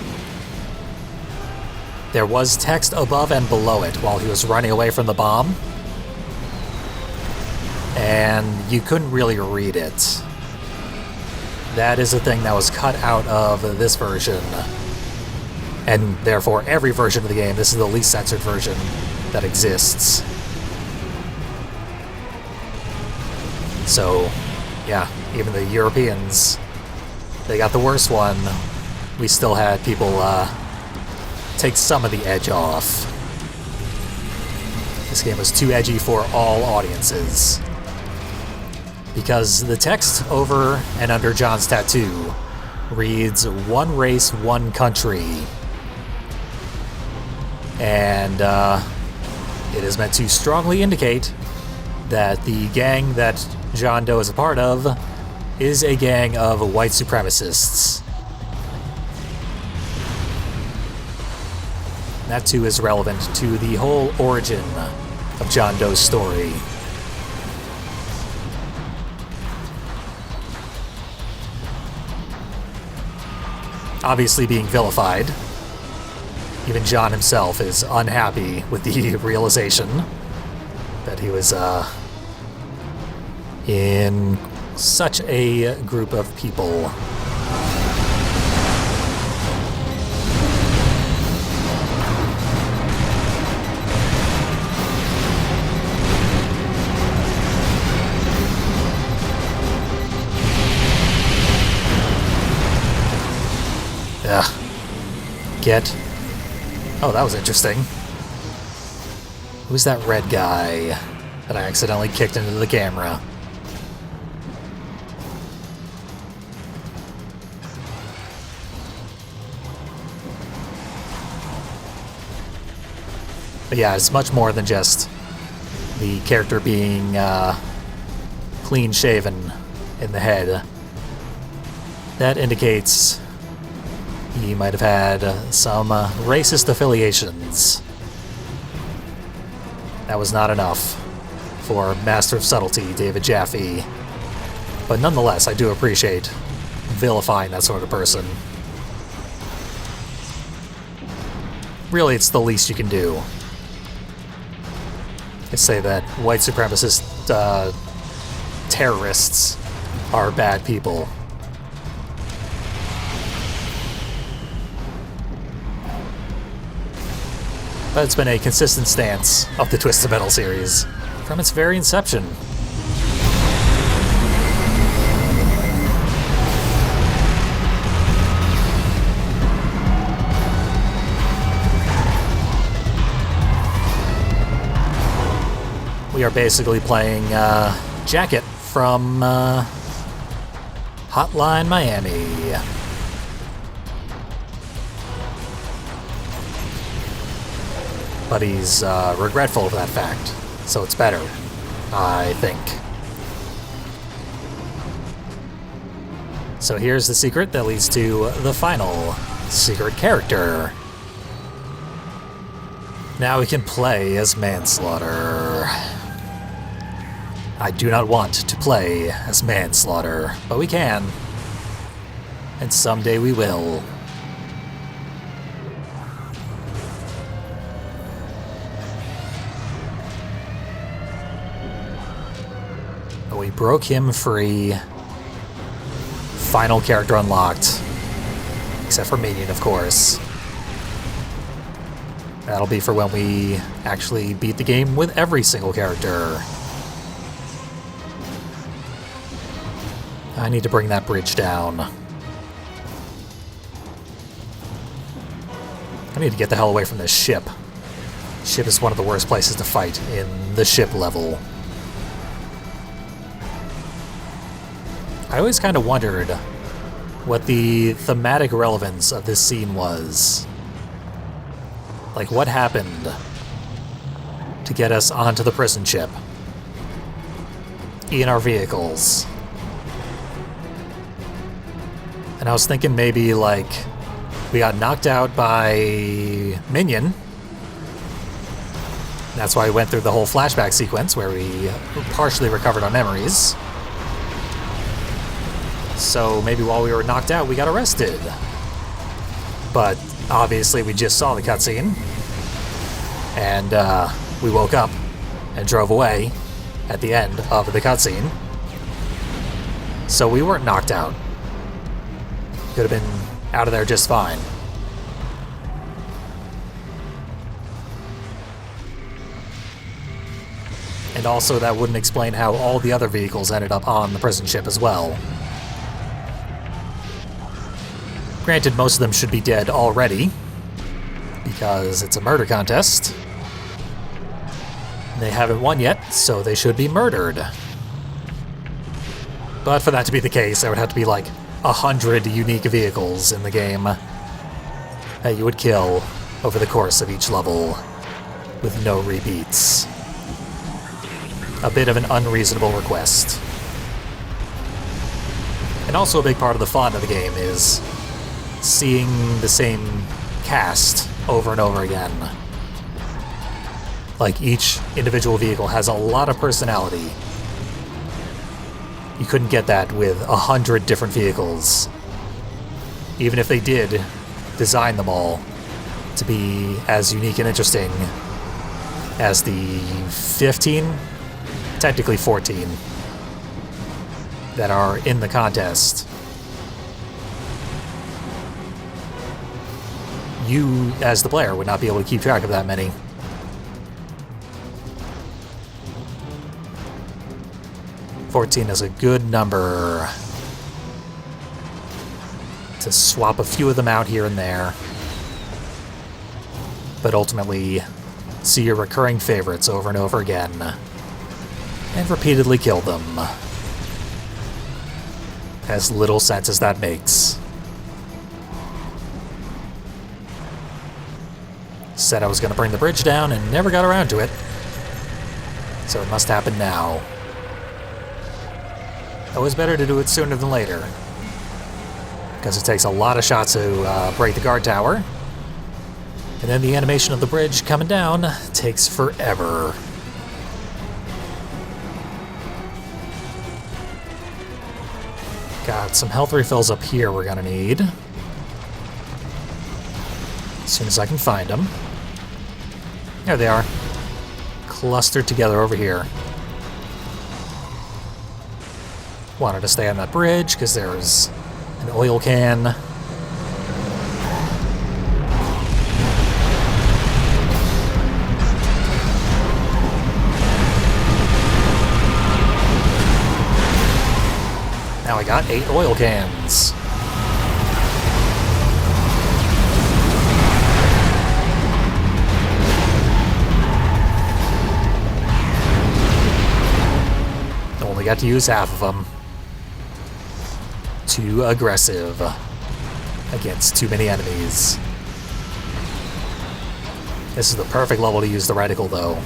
there was text above and below it while he was running away from the bomb, and you couldn't really read it. That is a thing that was cut out of this version, and therefore every version of the game, this is the least censored version that exists. So, yeah, even the Europeans, they got the worst one. We still had people take some of the edge off. This game was too edgy for all audiences. Because the text over and under John's tattoo reads, "One race, one country." And it is meant to strongly indicate that the gang that John Doe is a part of is a gang of white supremacists. That too is relevant to the whole origin of John Doe's story. Obviously being vilified. Even John himself is unhappy with the realization that he was in such a group of people. Get. Oh, that was interesting. Who's that red guy that I accidentally kicked into the camera? But yeah, it's much more than just the character being clean-shaven in the head. That indicates he might have had some racist affiliations. That was not enough for Master of Subtlety, David Jaffe. But nonetheless, I do appreciate vilifying that sort of person. Really, it's the least you can do. I say that white supremacist terrorists are bad people. But it's been a consistent stance of the Twisted Metal series from its very inception. We are basically playing Jacket from Hotline Miami. But he's regretful of that fact, so it's better, I think. So here's the secret that leads to the final secret character. Now we can play as Manslaughter. I do not want to play as Manslaughter, but we can. And someday we will. But we broke him free. Final character unlocked. Except for Minion, of course. That'll be for when we actually beat the game with every single character. I need to bring that bridge down. I need to get the hell away from this ship. Ship is one of the worst places to fight in the ship level. I always kind of wondered what the thematic relevance of this scene was. Like, what happened to get us onto the prison ship in our vehicles? And I was thinking maybe, like, we got knocked out by Minion. That's why we went through the whole flashback sequence where we partially recovered our memories. So maybe while we were knocked out, we got arrested. But obviously we just saw the cutscene. And we woke up and drove away at the end of the cutscene. So we weren't knocked out. Could have been out of there just fine. And also that wouldn't explain how all the other vehicles ended up on the prison ship as well. Granted, most of them should be dead already, because it's a murder contest. They haven't won yet, so they should be murdered. But for that to be the case, there would have to be like 100 unique vehicles in the game that you would kill over the course of each level with no repeats. A bit of an unreasonable request. And also a big part of the fun of the game is seeing the same cast over and over again. Like, each individual vehicle has a lot of personality. You couldn't get that with 100 different vehicles. Even if they did design them all to be as unique and interesting as the 15, technically 14, that are in the contest. You, as the player, would not be able to keep track of that many. $14 is a good number to swap a few of them out here and there. But ultimately, see your recurring favorites over and over again, and repeatedly kill them. As little sense as that makes. Said I was going to bring the bridge down and never got around to it. So it must happen now. Always better to do it sooner than later. Because it takes a lot of shots to break the guard tower. And then the animation of the bridge coming down takes forever. Got some health refills up here we're gonna need. As soon as I can find them. There they are. Clustered together over here. Wanted to stay on that bridge because there's an oil can. Now I got 8 oil cans. Only got to use half of them. Too aggressive against too many enemies. This is the perfect level to use the reticle, though.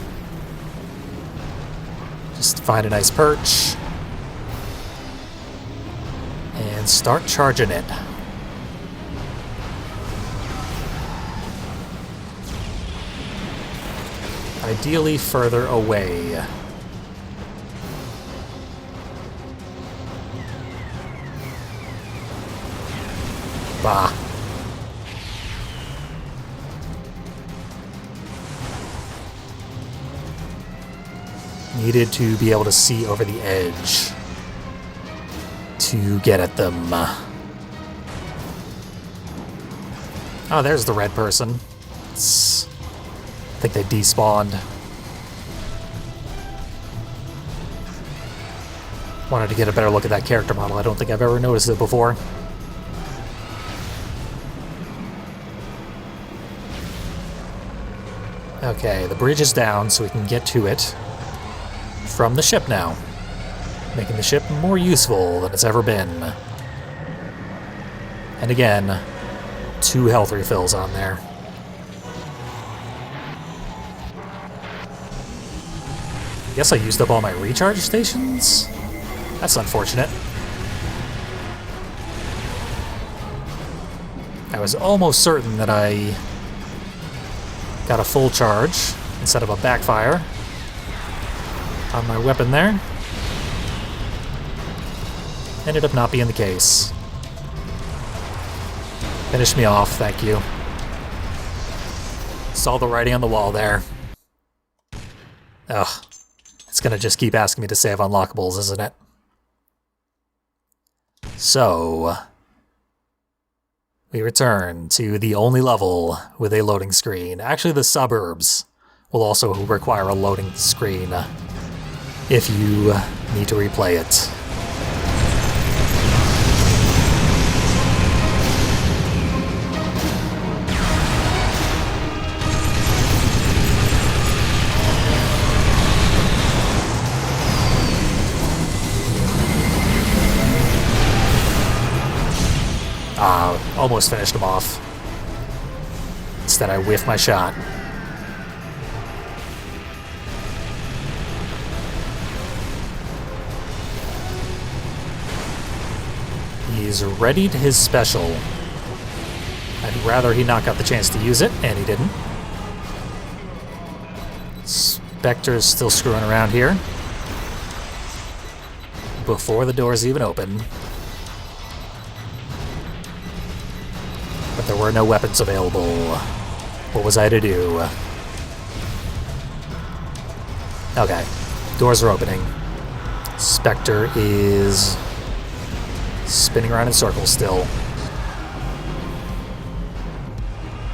Just find a nice perch and start charging it. Ideally further away. Bah. Needed to be able to see over the edge to get at them. Oh, there's the red person. I think they despawned. Wanted to get a better look at that character model. I don't think I've ever noticed it before. Okay, the bridge is down, so we can get to it from the ship now. Making the ship more useful than it's ever been. And again, 2 health refills on there. I guess I used up all my recharge stations? That's unfortunate. I was almost certain that I got a full charge instead of a backfire on my weapon there. Ended up not being the case. Finished me off, thank you. Saw the writing on the wall there. Ugh. It's gonna just keep asking me to save unlockables, isn't it? So we return to the only level with a loading screen. Actually, the Suburbs will also require a loading screen if you need to replay it. Almost finished him off. Instead, I whiffed my shot. He's readied his special. I'd rather he not got the chance to use it, and he didn't. Spectre's still screwing around here. Before the doors even open. But there were no weapons available. What was I to do? Okay. Doors are opening. Spectre is spinning around in circles still.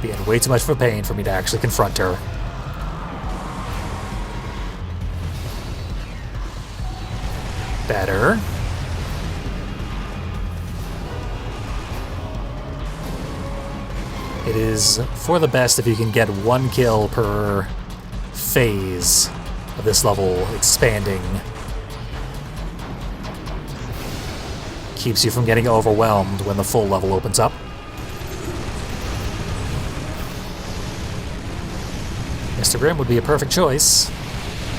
Being way too much of a pain for me to actually confront her. Better. It is for the best if you can get 1 kill per phase of this level expanding. Keeps you from getting overwhelmed when the full level opens up. Mr. Grimm would be a perfect choice,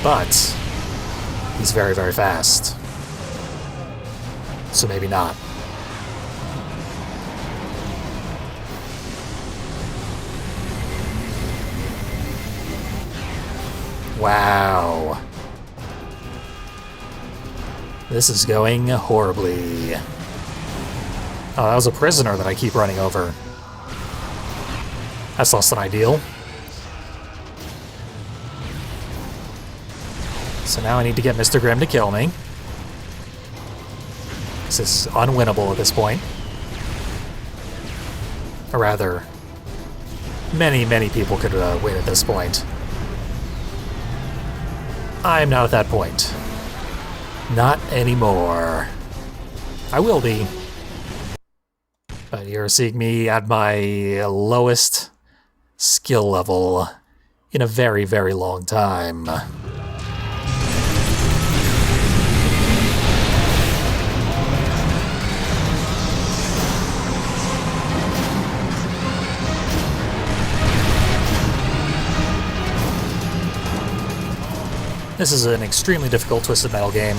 but he's very, very fast. So maybe not. Wow. This is going horribly. Oh, that was a prisoner that I keep running over. That's less than ideal. So now I need to get Mr. Grimm to kill me. This is unwinnable at this point. Or rather, many, many people could win at this point. I'm not at that point. Not anymore. I will be. But you're seeing me at my lowest skill level in a very, very long time. This is an extremely difficult Twisted Metal game.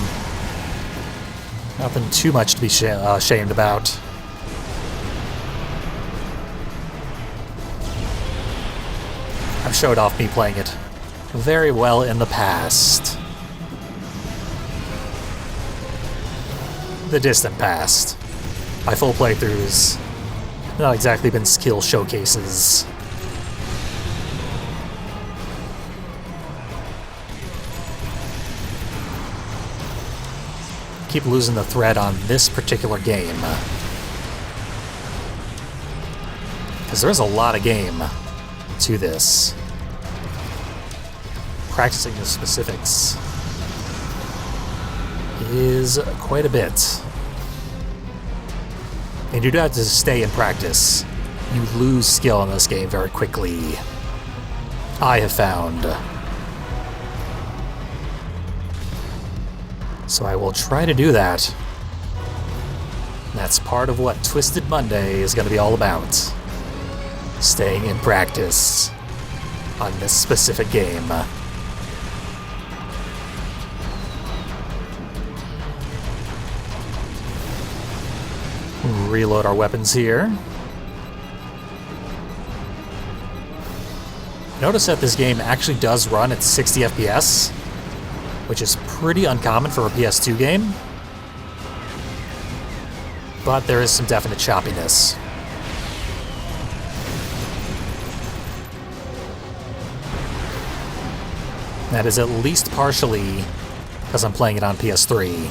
Nothing too much to be ashamed about. I've showed off me playing it very well in the past. The distant past. My full playthroughs not exactly been skill showcases. Keep losing the thread on this particular game. Because there is a lot of game to this. Practicing the specifics is quite a bit. And you do have to stay in practice. You lose skill in this game very quickly, I have found. So I will try to do that. That's part of what Twisted Monday is going to be all about. Staying in practice on this specific game. Reload our weapons here. Notice that this game actually does run at 60 FPS. Which is pretty uncommon for a PS2 game. But there is some definite choppiness. That is at least partially because I'm playing it on PS3.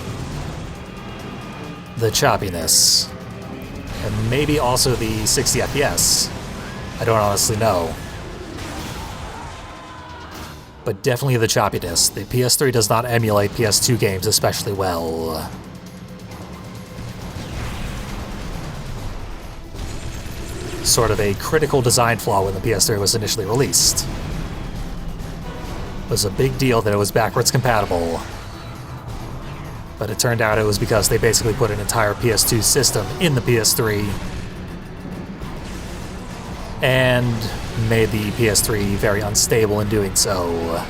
The choppiness. And maybe also the 60 FPS. I don't honestly know. But definitely the choppiness. The PS3 does not emulate PS2 games especially well. Sort of a critical design flaw when the PS3 was initially released. It was a big deal that it was backwards compatible. But it turned out it was because they basically put an entire PS2 system in the PS3 and made the PS3 very unstable in doing so,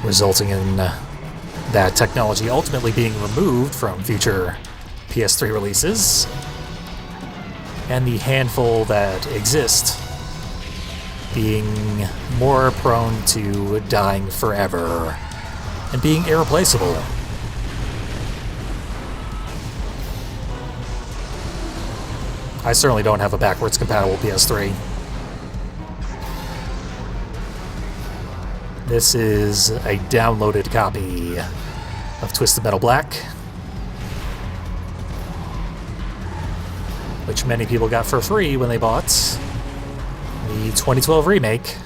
resulting in that technology ultimately being removed from future PS3 releases, and the handful that exist being more prone to dying forever and being irreplaceable. I certainly don't have a backwards compatible PS3. This is a downloaded copy of Twisted Metal Black, which many people got for free when they bought the 2012 remake.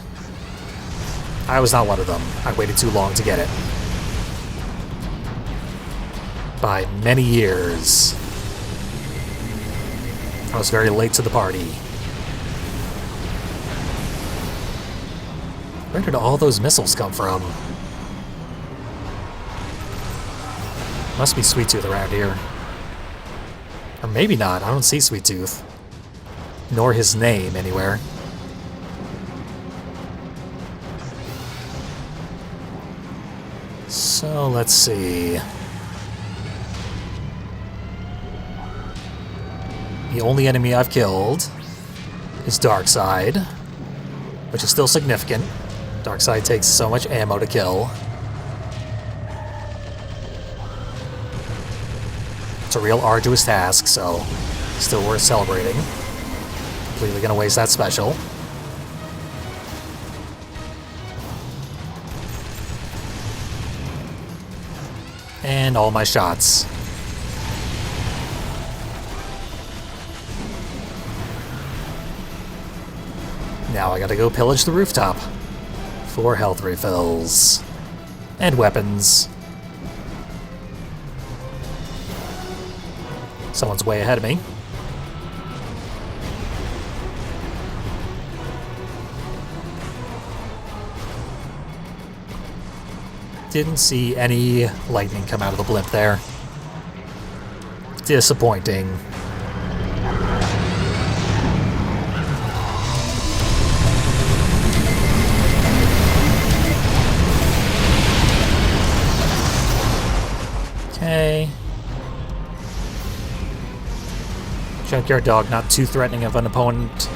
I was not one of them. I waited too long to get it. By many years. I was very late to the party. Where did all those missiles come from? Must be Sweet Tooth around here. Or maybe not, I don't see Sweet Tooth. Nor his name anywhere. So, let's see. The only enemy I've killed is Darkseid, which is still significant. Darkseid takes so much ammo to kill. It's a real arduous task, so still worth celebrating. Completely gonna waste that special. And all my shots. Now I gotta go pillage the rooftop for health refills and weapons. Someone's way ahead of me. Didn't see any lightning come out of the blimp there. Disappointing. Okay. Junkyard dog, not too threatening of an opponent.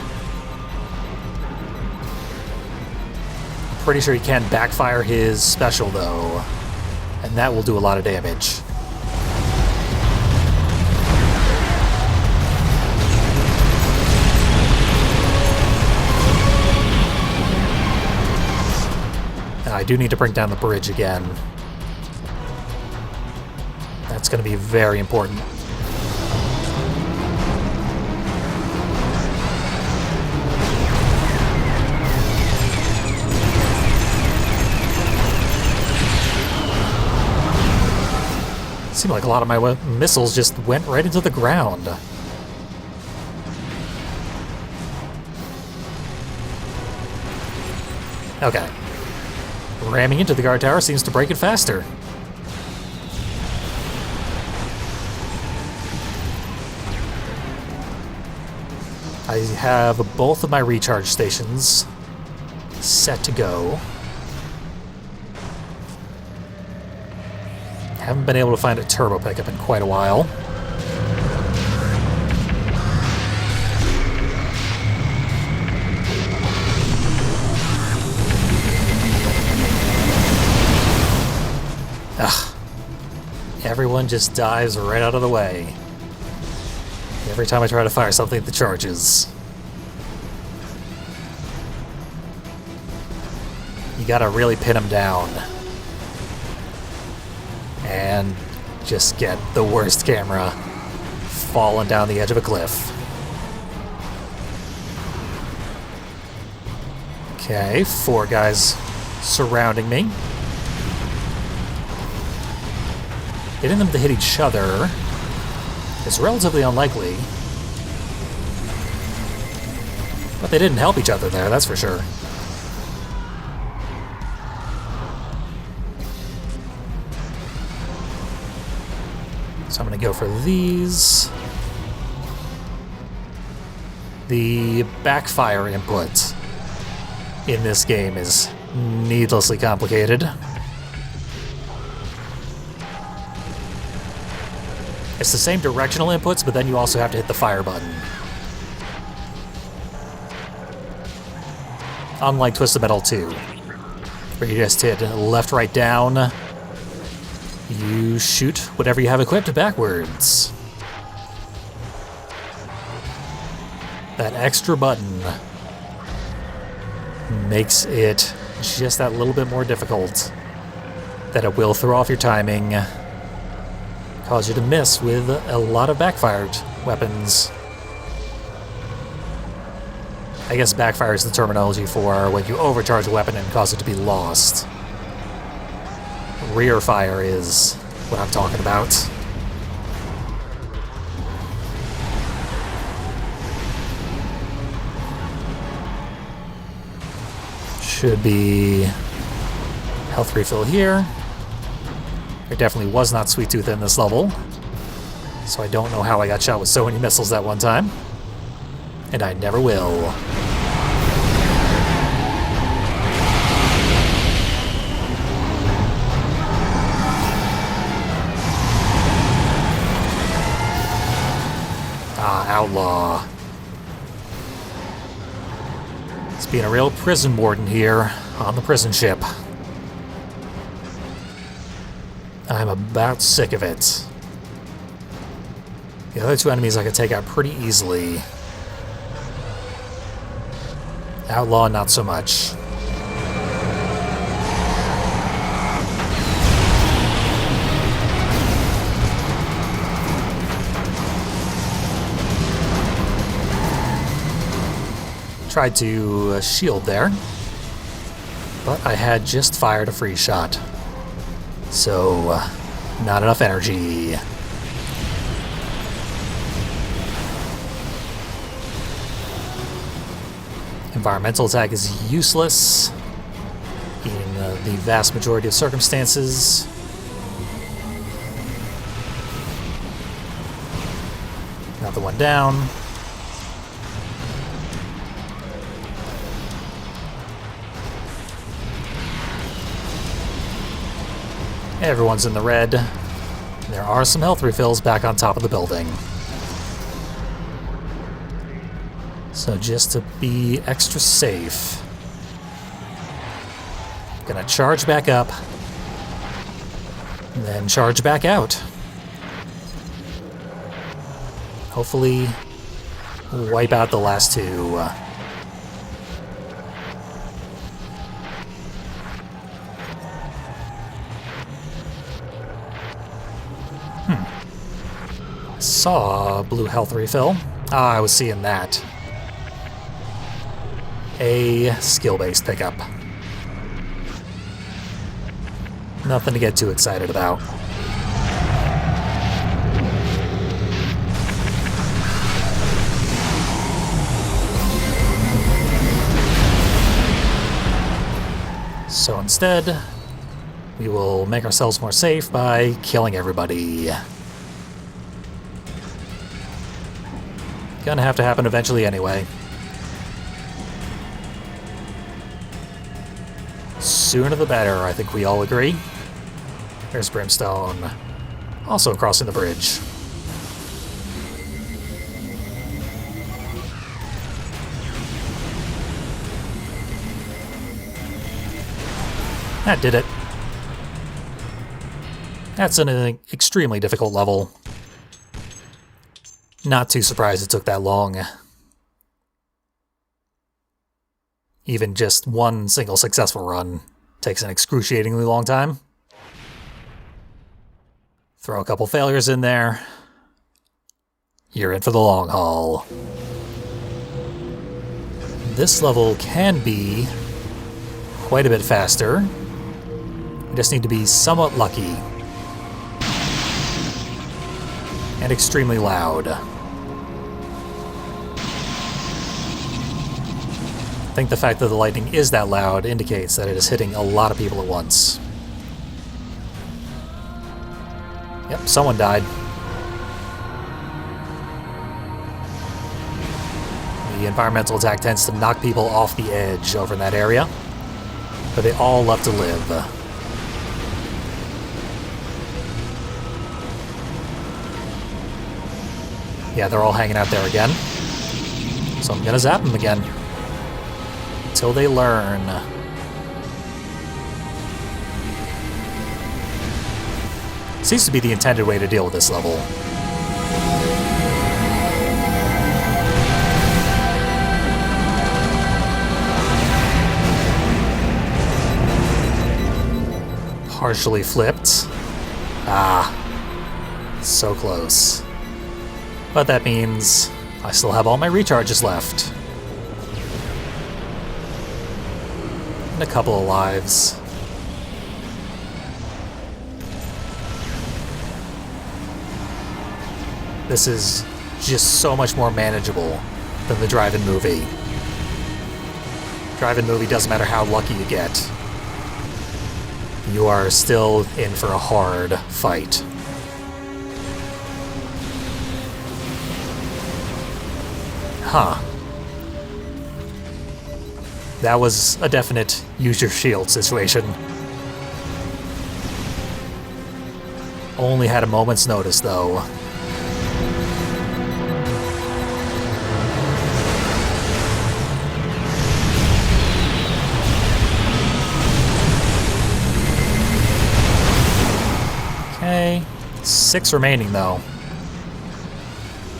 Pretty sure he can backfire his special, though. And that will do a lot of damage. I do need to bring down the bridge again. That's going to be very important. Seemed like a lot of my missiles just went right into the ground. Okay. Ramming into the guard tower seems to break it faster. I have both of my recharge stations set to go. Haven't been able to find a turbo pickup in quite a while. Ugh. Everyone just dives right out of the way. Every time I try to fire something that charges. You gotta really pin them down. And just get the worst camera falling down the edge of a cliff. Okay, 4 guys surrounding me. Getting them to hit each other is relatively unlikely. But they didn't help each other there, that's for sure. So I'm going to go for these. The backfire input in this game is needlessly complicated. It's the same directional inputs, but then you also have to hit the fire button. Unlike Twisted Metal 2, where you just hit left, right, down. You shoot whatever you have equipped backwards. That extra button makes it just that little bit more difficult. That it will throw off your timing, cause you to miss with a lot of backfired weapons. I guess backfire is the terminology for when you overcharge a weapon and cause it to be lost. Rear fire is what I'm talking about. Should be health refill here. There definitely was not Sweet Tooth in this level, so I don't know how I got shot with so many missiles at one time. And I never will. Outlaw. It's being a real prison warden here on the prison ship. I'm about sick of it. The other two enemies I could take out pretty easily. Outlaw, not so much. Tried to shield there, but I had just fired a free shot. So, not enough energy. Environmental attack is useless in the vast majority of circumstances. Another one down. Everyone's in the red. There are some health refills back on top of the building. So just to be extra safe, gonna charge back up, and then charge back out. Hopefully wipe out the last two. Saw a blue health refill. I was seeing that. A skill-based pickup. Nothing to get too excited about. So instead, we will make ourselves more safe by killing everybody. Gonna have to happen eventually anyway. Sooner the better, I think we all agree. There's Brimstone, also crossing the bridge. That did it. That's an extremely difficult level. Not too surprised it took that long. Even just one single successful run takes an excruciatingly long time. Throw a couple failures in there. You're in for the long haul. This level can be quite a bit faster. You just need to be somewhat lucky. And extremely loud. I think the fact that the lightning is that loud indicates that it is hitting a lot of people at once. Yep, someone died. The environmental attack tends to knock people off the edge over in that area, but they all love to live. Yeah, they're all hanging out there again. So I'm gonna zap them again. Until they learn. Seems to be the intended way to deal with this level. Partially flipped. Ah, so close. But that means I still have all my recharges left. And a couple of lives. This is just so much more manageable than the drive-in movie. Drive-in movie doesn't matter how lucky you get. You are still in for a hard fight. Huh. That was a definite use your shield situation. Only had a moment's notice, though. Okay, 6 remaining, though.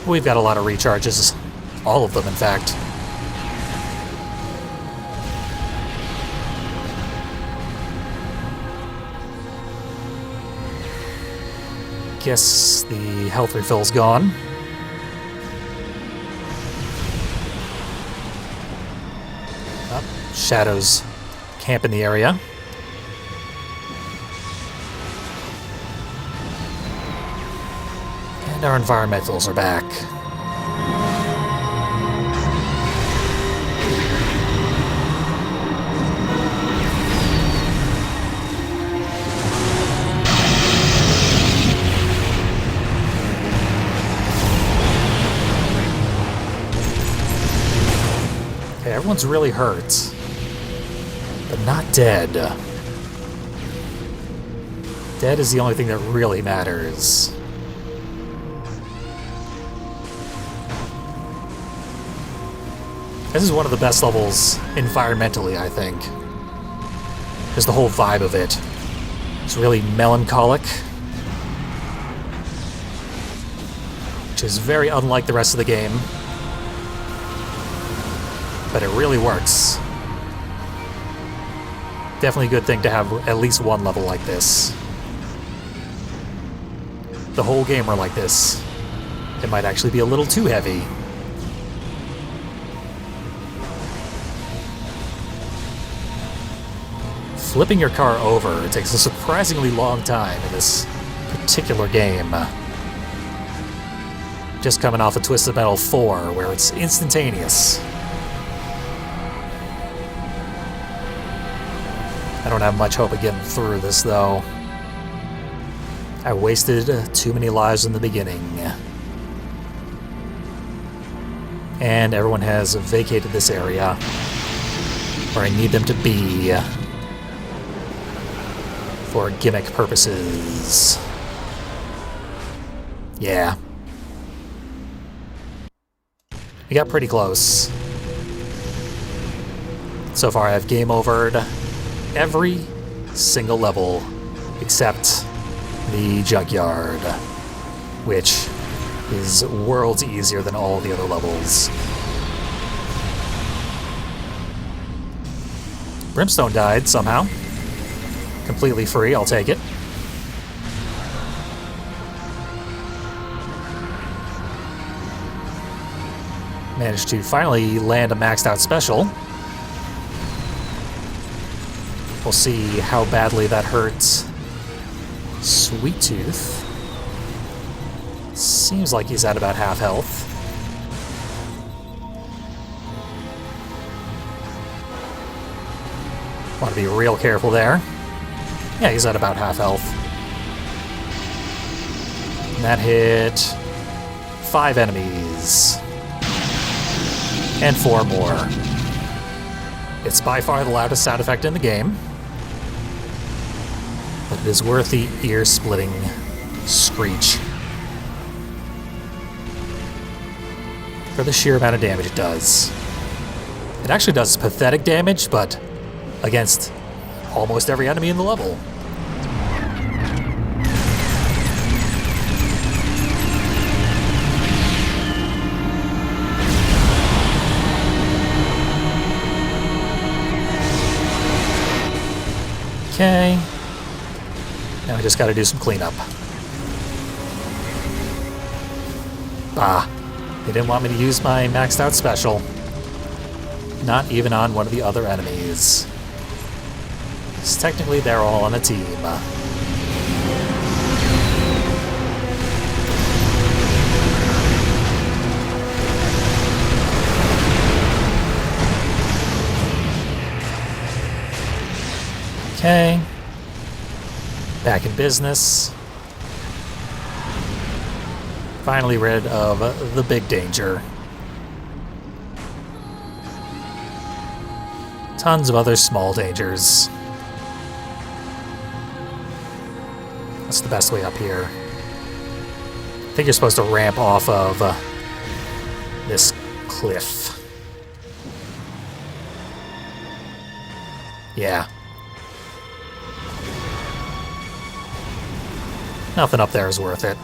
We've got a lot of recharges. All of them, in fact. Guess the health refill's gone. Oh, shadows camp in the area. And our environmentals are back. Everyone's really hurt, but not dead. Dead is the only thing that really matters. This is one of the best levels environmentally, I think. Just the whole vibe of it. It's really melancholic, which is very unlike the rest of the game. But it really works. Definitely a good thing to have at least one level like this. The whole game were like this. It might actually be a little too heavy. Flipping your car over takes a surprisingly long time in this particular game. Just coming off of Twisted Metal 4, where it's instantaneous. I don't have much hope of getting through this, though. I wasted too many lives in the beginning. And everyone has vacated this area where I need them to be for gimmick purposes. Yeah. We got pretty close. So far, I've game overed every single level except the Junkyard, which is worlds easier than all the other levels. Brimstone died somehow. Completely free, I'll take it. Managed to finally land a maxed out special. We'll see how badly that hurts Sweet Tooth. Seems like he's at about half health. Want to be real careful there. Yeah, he's at about half health. And that hit 5 enemies. And 4 more. It's by far the loudest sound effect in the game. But it is worth the ear-splitting screech. For the sheer amount of damage it does. It actually does pathetic damage, but against almost every enemy in the level. Okay. Now I just gotta do some cleanup. Ah, they didn't want me to use my maxed out special. Not even on one of the other enemies. Because technically they're all on a team. Okay. Back in business. Finally rid of the big danger. Tons of other small dangers. What's the best way up here? I think you're supposed to ramp off of this cliff. Yeah. Nothing up there is worth it.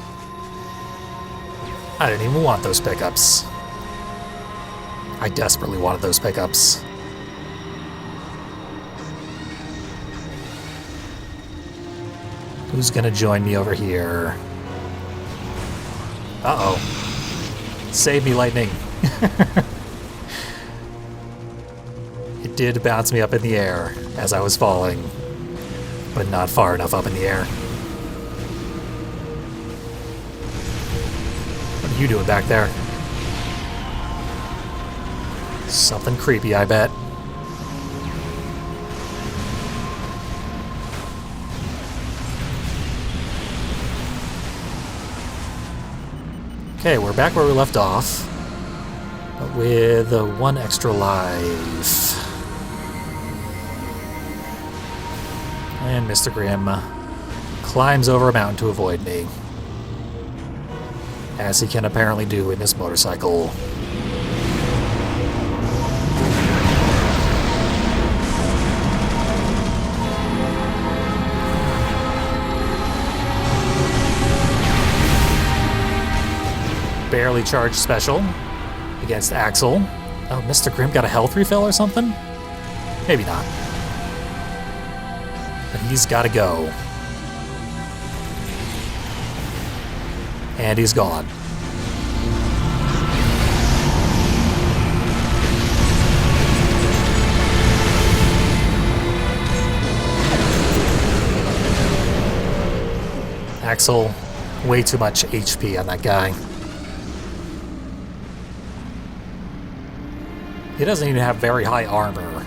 I didn't even want those pickups. I desperately wanted those pickups. Who's gonna join me over here? Uh-oh. Save me, lightning. It did bounce me up in the air as I was falling, but not far enough up in the air. What are you doing back there? Something creepy, I bet. Okay, we're back where we left off, but with one extra life. And Mr. Grimm climbs over a mountain to avoid me, as he can apparently do in this motorcycle. Barely charged special against Axel. Oh, Mr. Grimm got a health refill or something? Maybe not. But he's gotta go. And he's gone. Axel, way too much HP on that guy. He doesn't even have very high armor.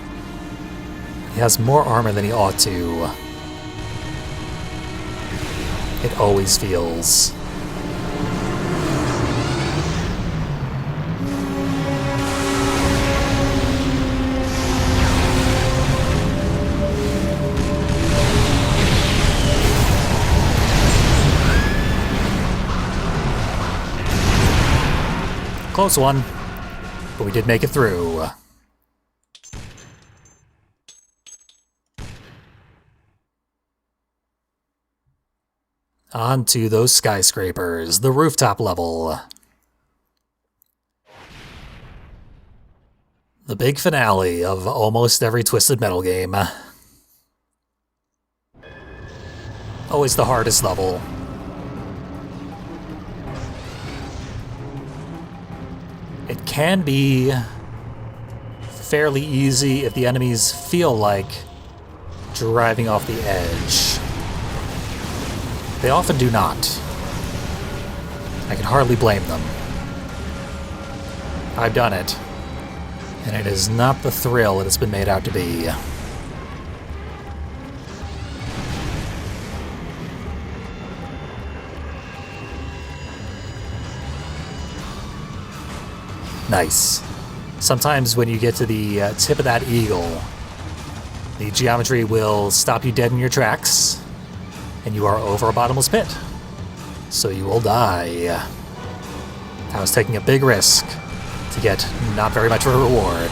He has more armor than he ought to. It always feels. Close one. But we did make it through. On to those skyscrapers, the rooftop level. The big finale of almost every Twisted Metal game. Always the hardest level. It can be fairly easy if the enemies feel like driving off the edge. They often do not. I can hardly blame them. I've done it, and it is not the thrill that it's been made out to be. Nice. Sometimes when you get to the tip of that eagle, the geometry will stop you dead in your tracks, and you are over a bottomless pit. So you will die. I was taking a big risk to get not very much of a reward.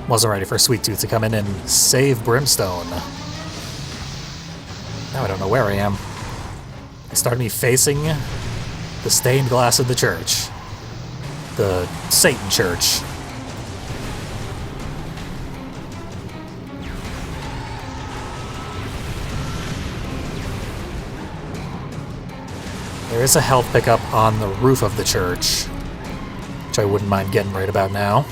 Wasn't ready for Sweet Tooth to come in and save Brimstone. Now I don't know where I am. It started me facing the stained glass of the church. The Satan Church. There is a health pickup on the roof of the church, which I wouldn't mind getting right about now.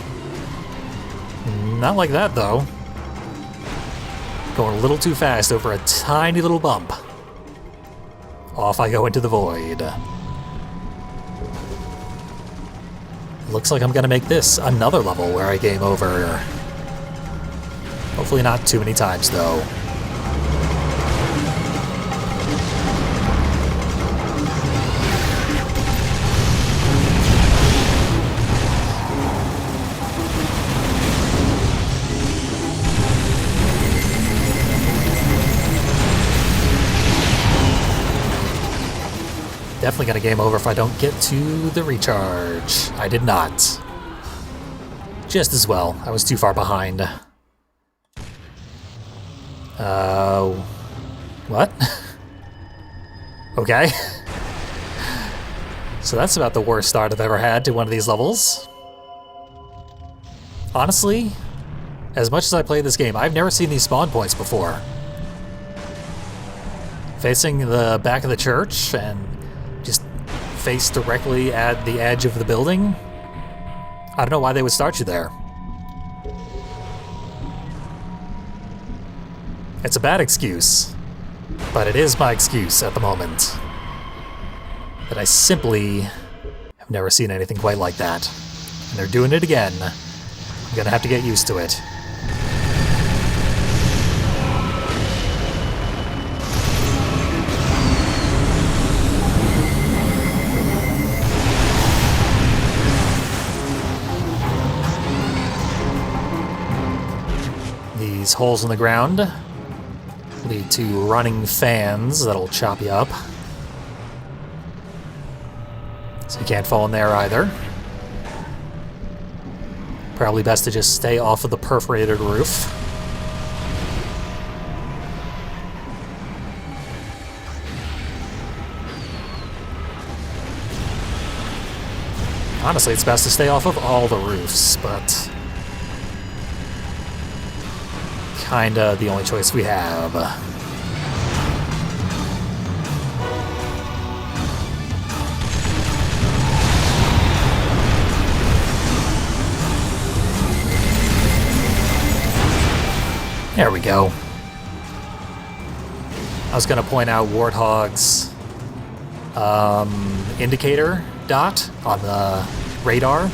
Not like that, though. Going a little too fast over a tiny little bump. Off I go into the void. Looks like I'm gonna make this another level where I game over. Hopefully not too many times, though. Definitely gonna game over if I don't get to the recharge. I did not. Just as well. I was too far behind. What? Okay. So that's about the worst start I've ever had to one of these levels. Honestly, as much as I play this game, I've never seen these spawn points before. Facing the back of the church and just face directly at the edge of the building. I don't know why they would start you there. It's a bad excuse, but it is my excuse at the moment. That I simply have never seen anything quite like that. And they're doing it again. I'm gonna have to get used to it. These holes in the ground lead to running fans that'll chop you up. So you can't fall in there either. Probably best to just stay off of the perforated roof. Honestly, it's best to stay off of all the roofs, but kinda the only choice we have. There we go. I was gonna point out Warthog's indicator dot on the radar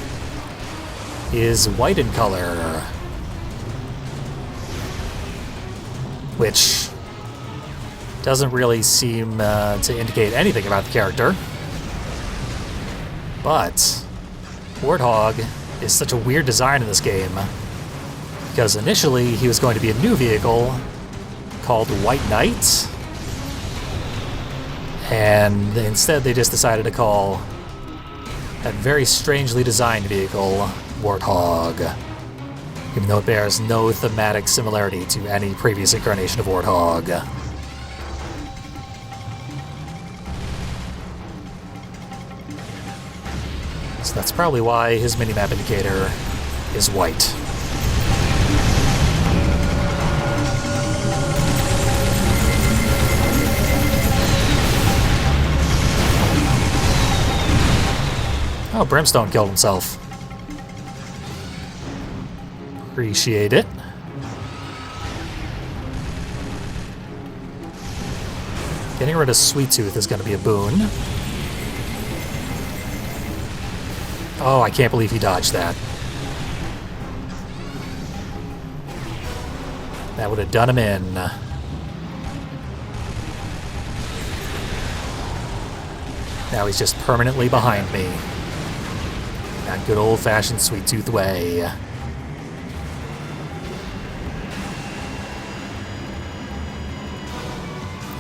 is white in color, which doesn't really seem to indicate anything about the character. But Warthog is such a weird design in this game, because initially he was going to be a new vehicle called White Knight, and instead they just decided to call that very strangely designed vehicle Warthog, even though it bears no thematic similarity to any previous incarnation of Warthog. So that's probably why his minimap indicator is white. Oh, Brimstone killed himself. Appreciate it. Getting rid of Sweet Tooth is going to be a boon. Oh, I can't believe he dodged that. That would have done him in. Now he's just permanently behind me. That good old-fashioned Sweet Tooth way.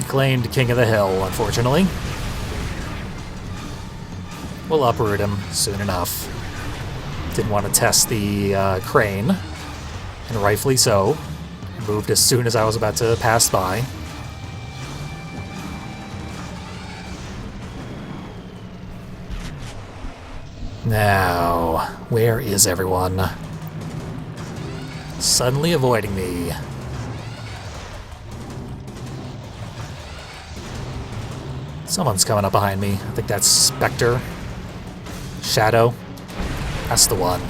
Claimed King of the Hill, unfortunately. We'll uproot him soon enough. Didn't want to test the crane, and rightfully so. Moved as soon as I was about to pass by. Now, where is everyone? Suddenly avoiding me. Someone's coming up behind me. I think that's Spectre. Shadow. That's the one.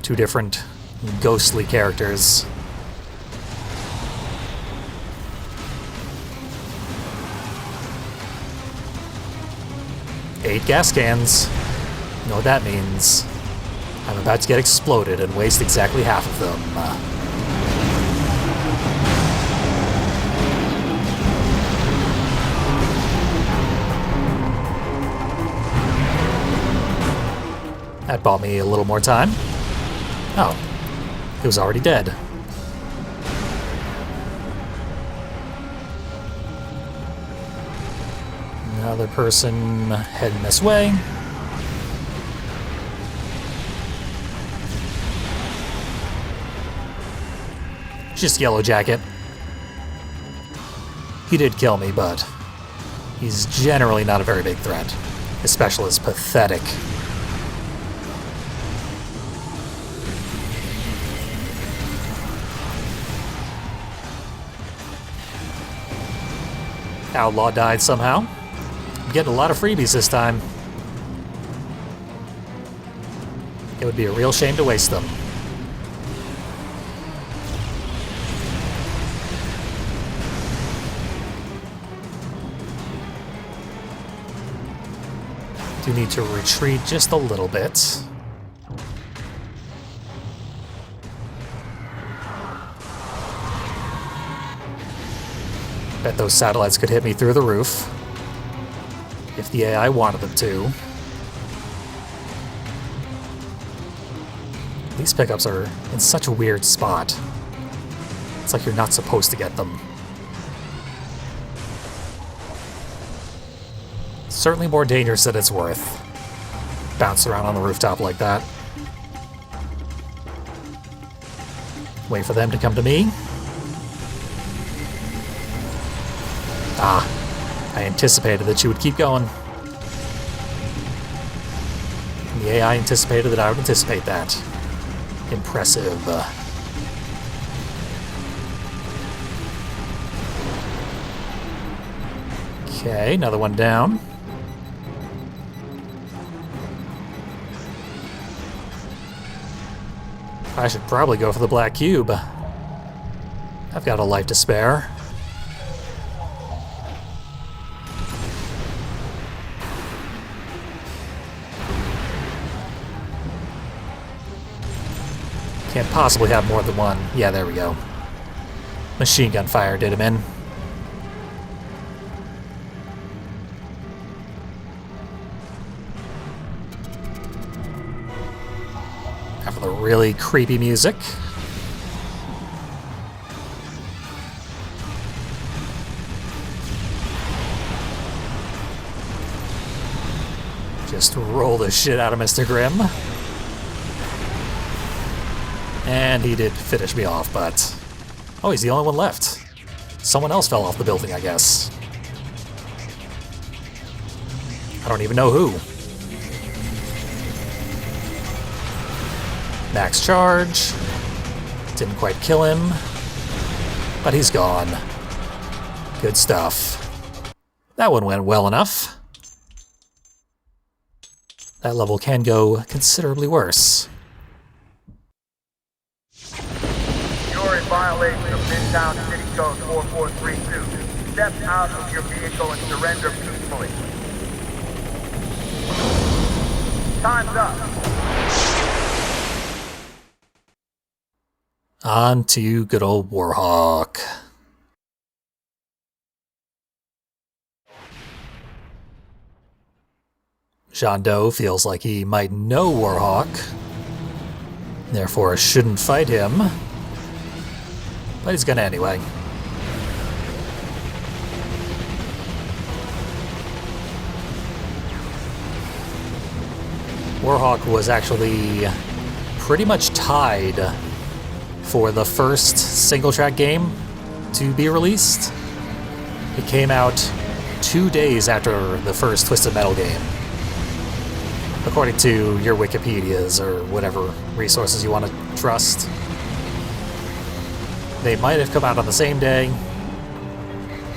Two different ghostly characters. 8 gas cans. You know what that means. I'm about to get exploded and waste exactly half of them. That bought me a little more time. Oh, he was already dead. Another person heading this way. Just Yellow Jacket. He did kill me, but he's generally not a very big threat. His special is pathetic. Outlaw died somehow. I'm getting a lot of freebies this time. It would be a real shame to waste them. Do need to retreat just a little bit. Bet those satellites could hit me through the roof if the AI wanted them to. These pickups are in such a weird spot. It's like you're not supposed to get them. Certainly more dangerous than it's worth. Bounce around on the rooftop like that. Wait for them to come to me. Ah, I anticipated that she would keep going. And the AI anticipated that I would anticipate that. Impressive. Okay, another one down. I should probably go for the black cube. I've got a life to spare. Can't possibly have more than one. Yeah, there we go. Machine gun fire did him in. After the really creepy music. Just roll the shit out of Mr. Grimm. And he did finish me off, but... Oh, he's the only one left. Someone else fell off the building, I guess. I don't even know who. Max charge. Didn't quite kill him. But he's gone. Good stuff. That one went well enough. That level can go considerably worse. You're in violation of Midtown City Code 4432. Step out of your vehicle and surrender peacefully. Time's up. On to good old Warhawk. Jean Doe feels like he might know Warhawk, therefore shouldn't fight him, but he's gonna anyway. Warhawk was actually pretty much tied for the first single-track game to be released. It came out 2 days after the first Twisted Metal game, according to your Wikipedias or whatever resources you want to trust. They might have come out on the same day.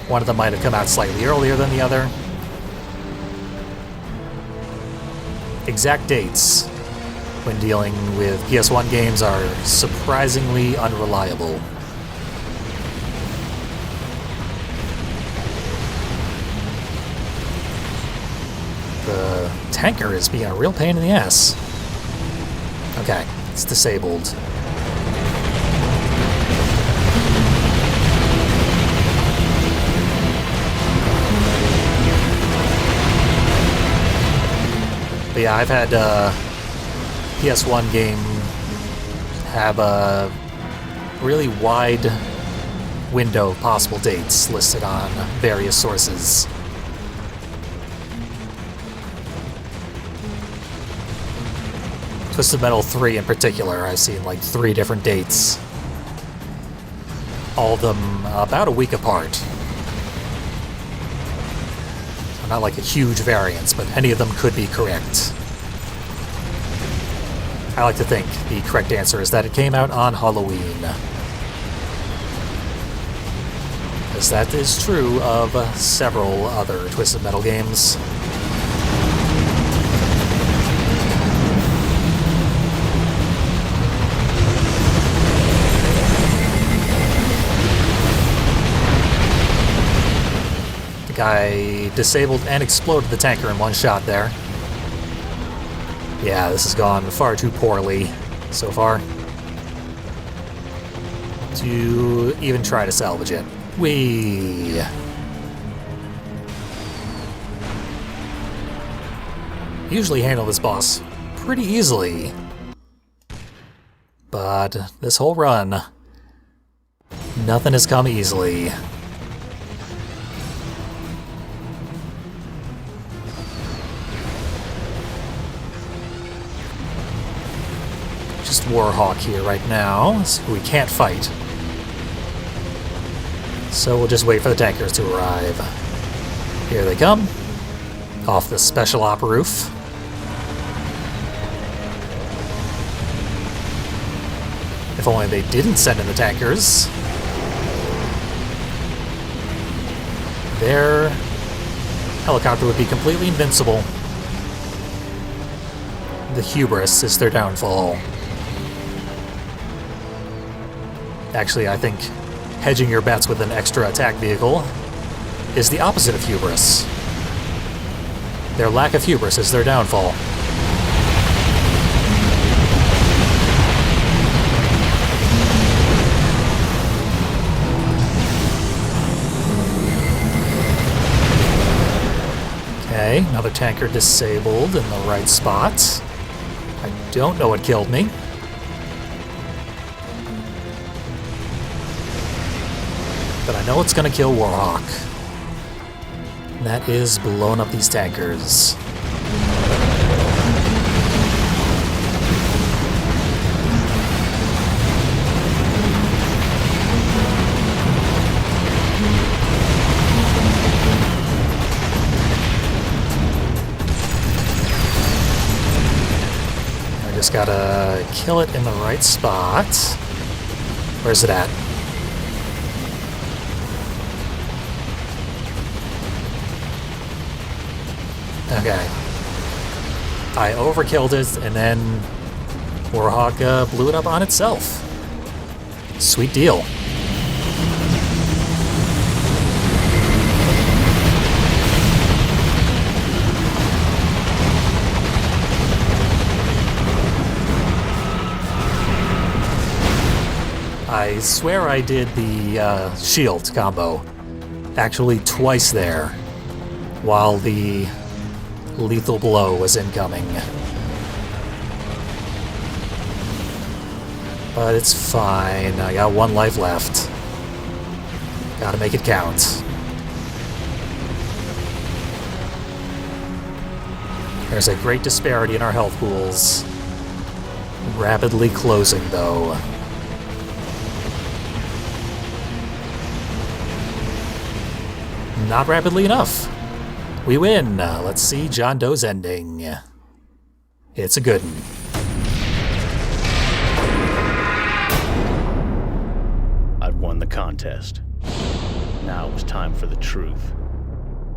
One of them might have come out slightly earlier than the other. Exact dates when dealing with PS1 games are surprisingly unreliable. The tanker is being a real pain in the ass. Okay, it's disabled. But yeah, I've had PS1 game have a really wide window of possible dates listed on various sources. Twisted Metal 3 in particular, I've seen like 3 different dates. All of them about a week apart. So not like a huge variance, but any of them could be correct. I like to think the correct answer is that it came out on Halloween. As that is true of several other Twisted Metal games. The guy disabled and exploded the tanker in one shot there. Yeah, this has gone far too poorly so far to even try to salvage it. We usually handle this boss pretty easily, but this whole run, nothing has come easily. Just Warhawk here right now, who we can't fight. So we'll just wait for the tankers to arrive. Here they come. Off the special op roof. If only they didn't send in the tankers. Their helicopter would be completely invincible. The hubris is their downfall. Actually, I think hedging your bets with an extra attack vehicle is the opposite of hubris. Their lack of hubris is their downfall. Okay, another tanker disabled in the right spot. I don't know what killed me. But I know it's going to kill Warhawk. And that is blowing up these tankers. I just gotta kill it in the right spot. Where's it at? Okay. I overkilled it, and then Warhawk blew it up on itself. Sweet deal. I swear I did the shield combo actually twice there while the lethal blow was incoming. But it's fine. I got 1 life left. Gotta make it count. There's a great disparity in our health pools. Rapidly closing, though. Not rapidly enough. We win. Let's see John Doe's ending. It's a good one. I'd won the contest. Now it was time for the truth.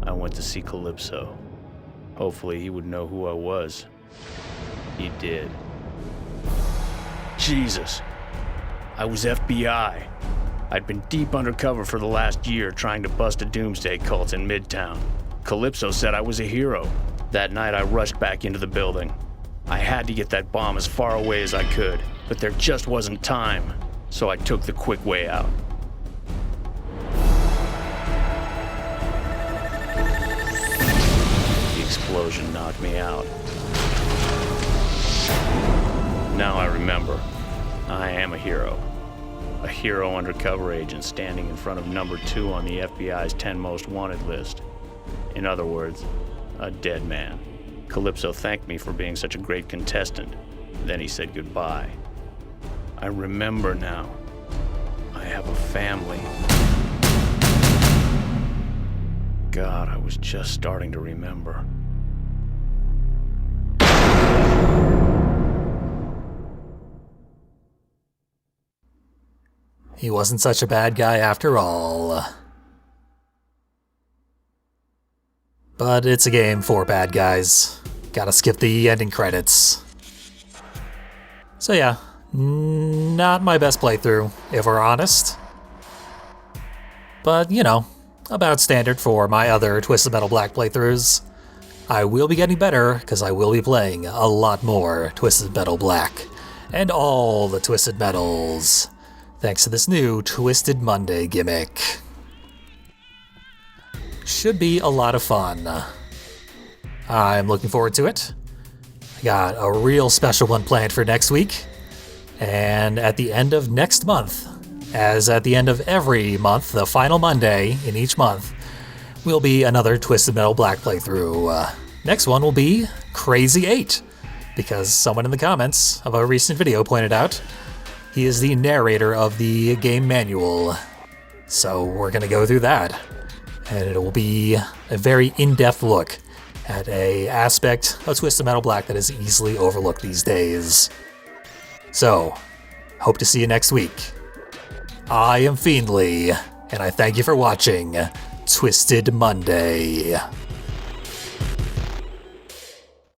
I went to see Calypso. Hopefully he would know who I was. He did. Jesus. I was FBI. I'd been deep undercover for the last year trying to bust a doomsday cult in Midtown. Calypso said I was a hero. That night, I rushed back into the building. I had to get that bomb as far away as I could, but there just wasn't time, so I took the quick way out. The explosion knocked me out. Now I remember, I am a hero. A hero undercover agent standing in front of number 2 on the FBI's 10 most wanted list. In other words, a dead man. Calypso thanked me for being such a great contestant. Then he said goodbye. I remember now. I have a family. God, I was just starting to remember. He wasn't such a bad guy after all. But it's a game for bad guys. Gotta skip the ending credits. So yeah, not my best playthrough, if we're honest. But, you know, about standard for my other Twisted Metal Black playthroughs. I will be getting better, because I will be playing a lot more Twisted Metal Black. And all the Twisted Metals. Thanks to this new Twisted Monday gimmick. Should be a lot of fun. I'm looking forward to it. I got a real special one planned for next week. And at the end of next month, as at the end of every month, the final Monday in each month, will be another Twisted Metal Black playthrough. Next one will be Crazy 8, because someone in the comments of a recent video pointed out he is the narrator of the game manual. So we're gonna go through that. And it will be a very in-depth look at an aspect of Twisted Metal Black that is easily overlooked these days. So, hope to see you next week. I am Fiendly, and I thank you for watching Twisted Monday.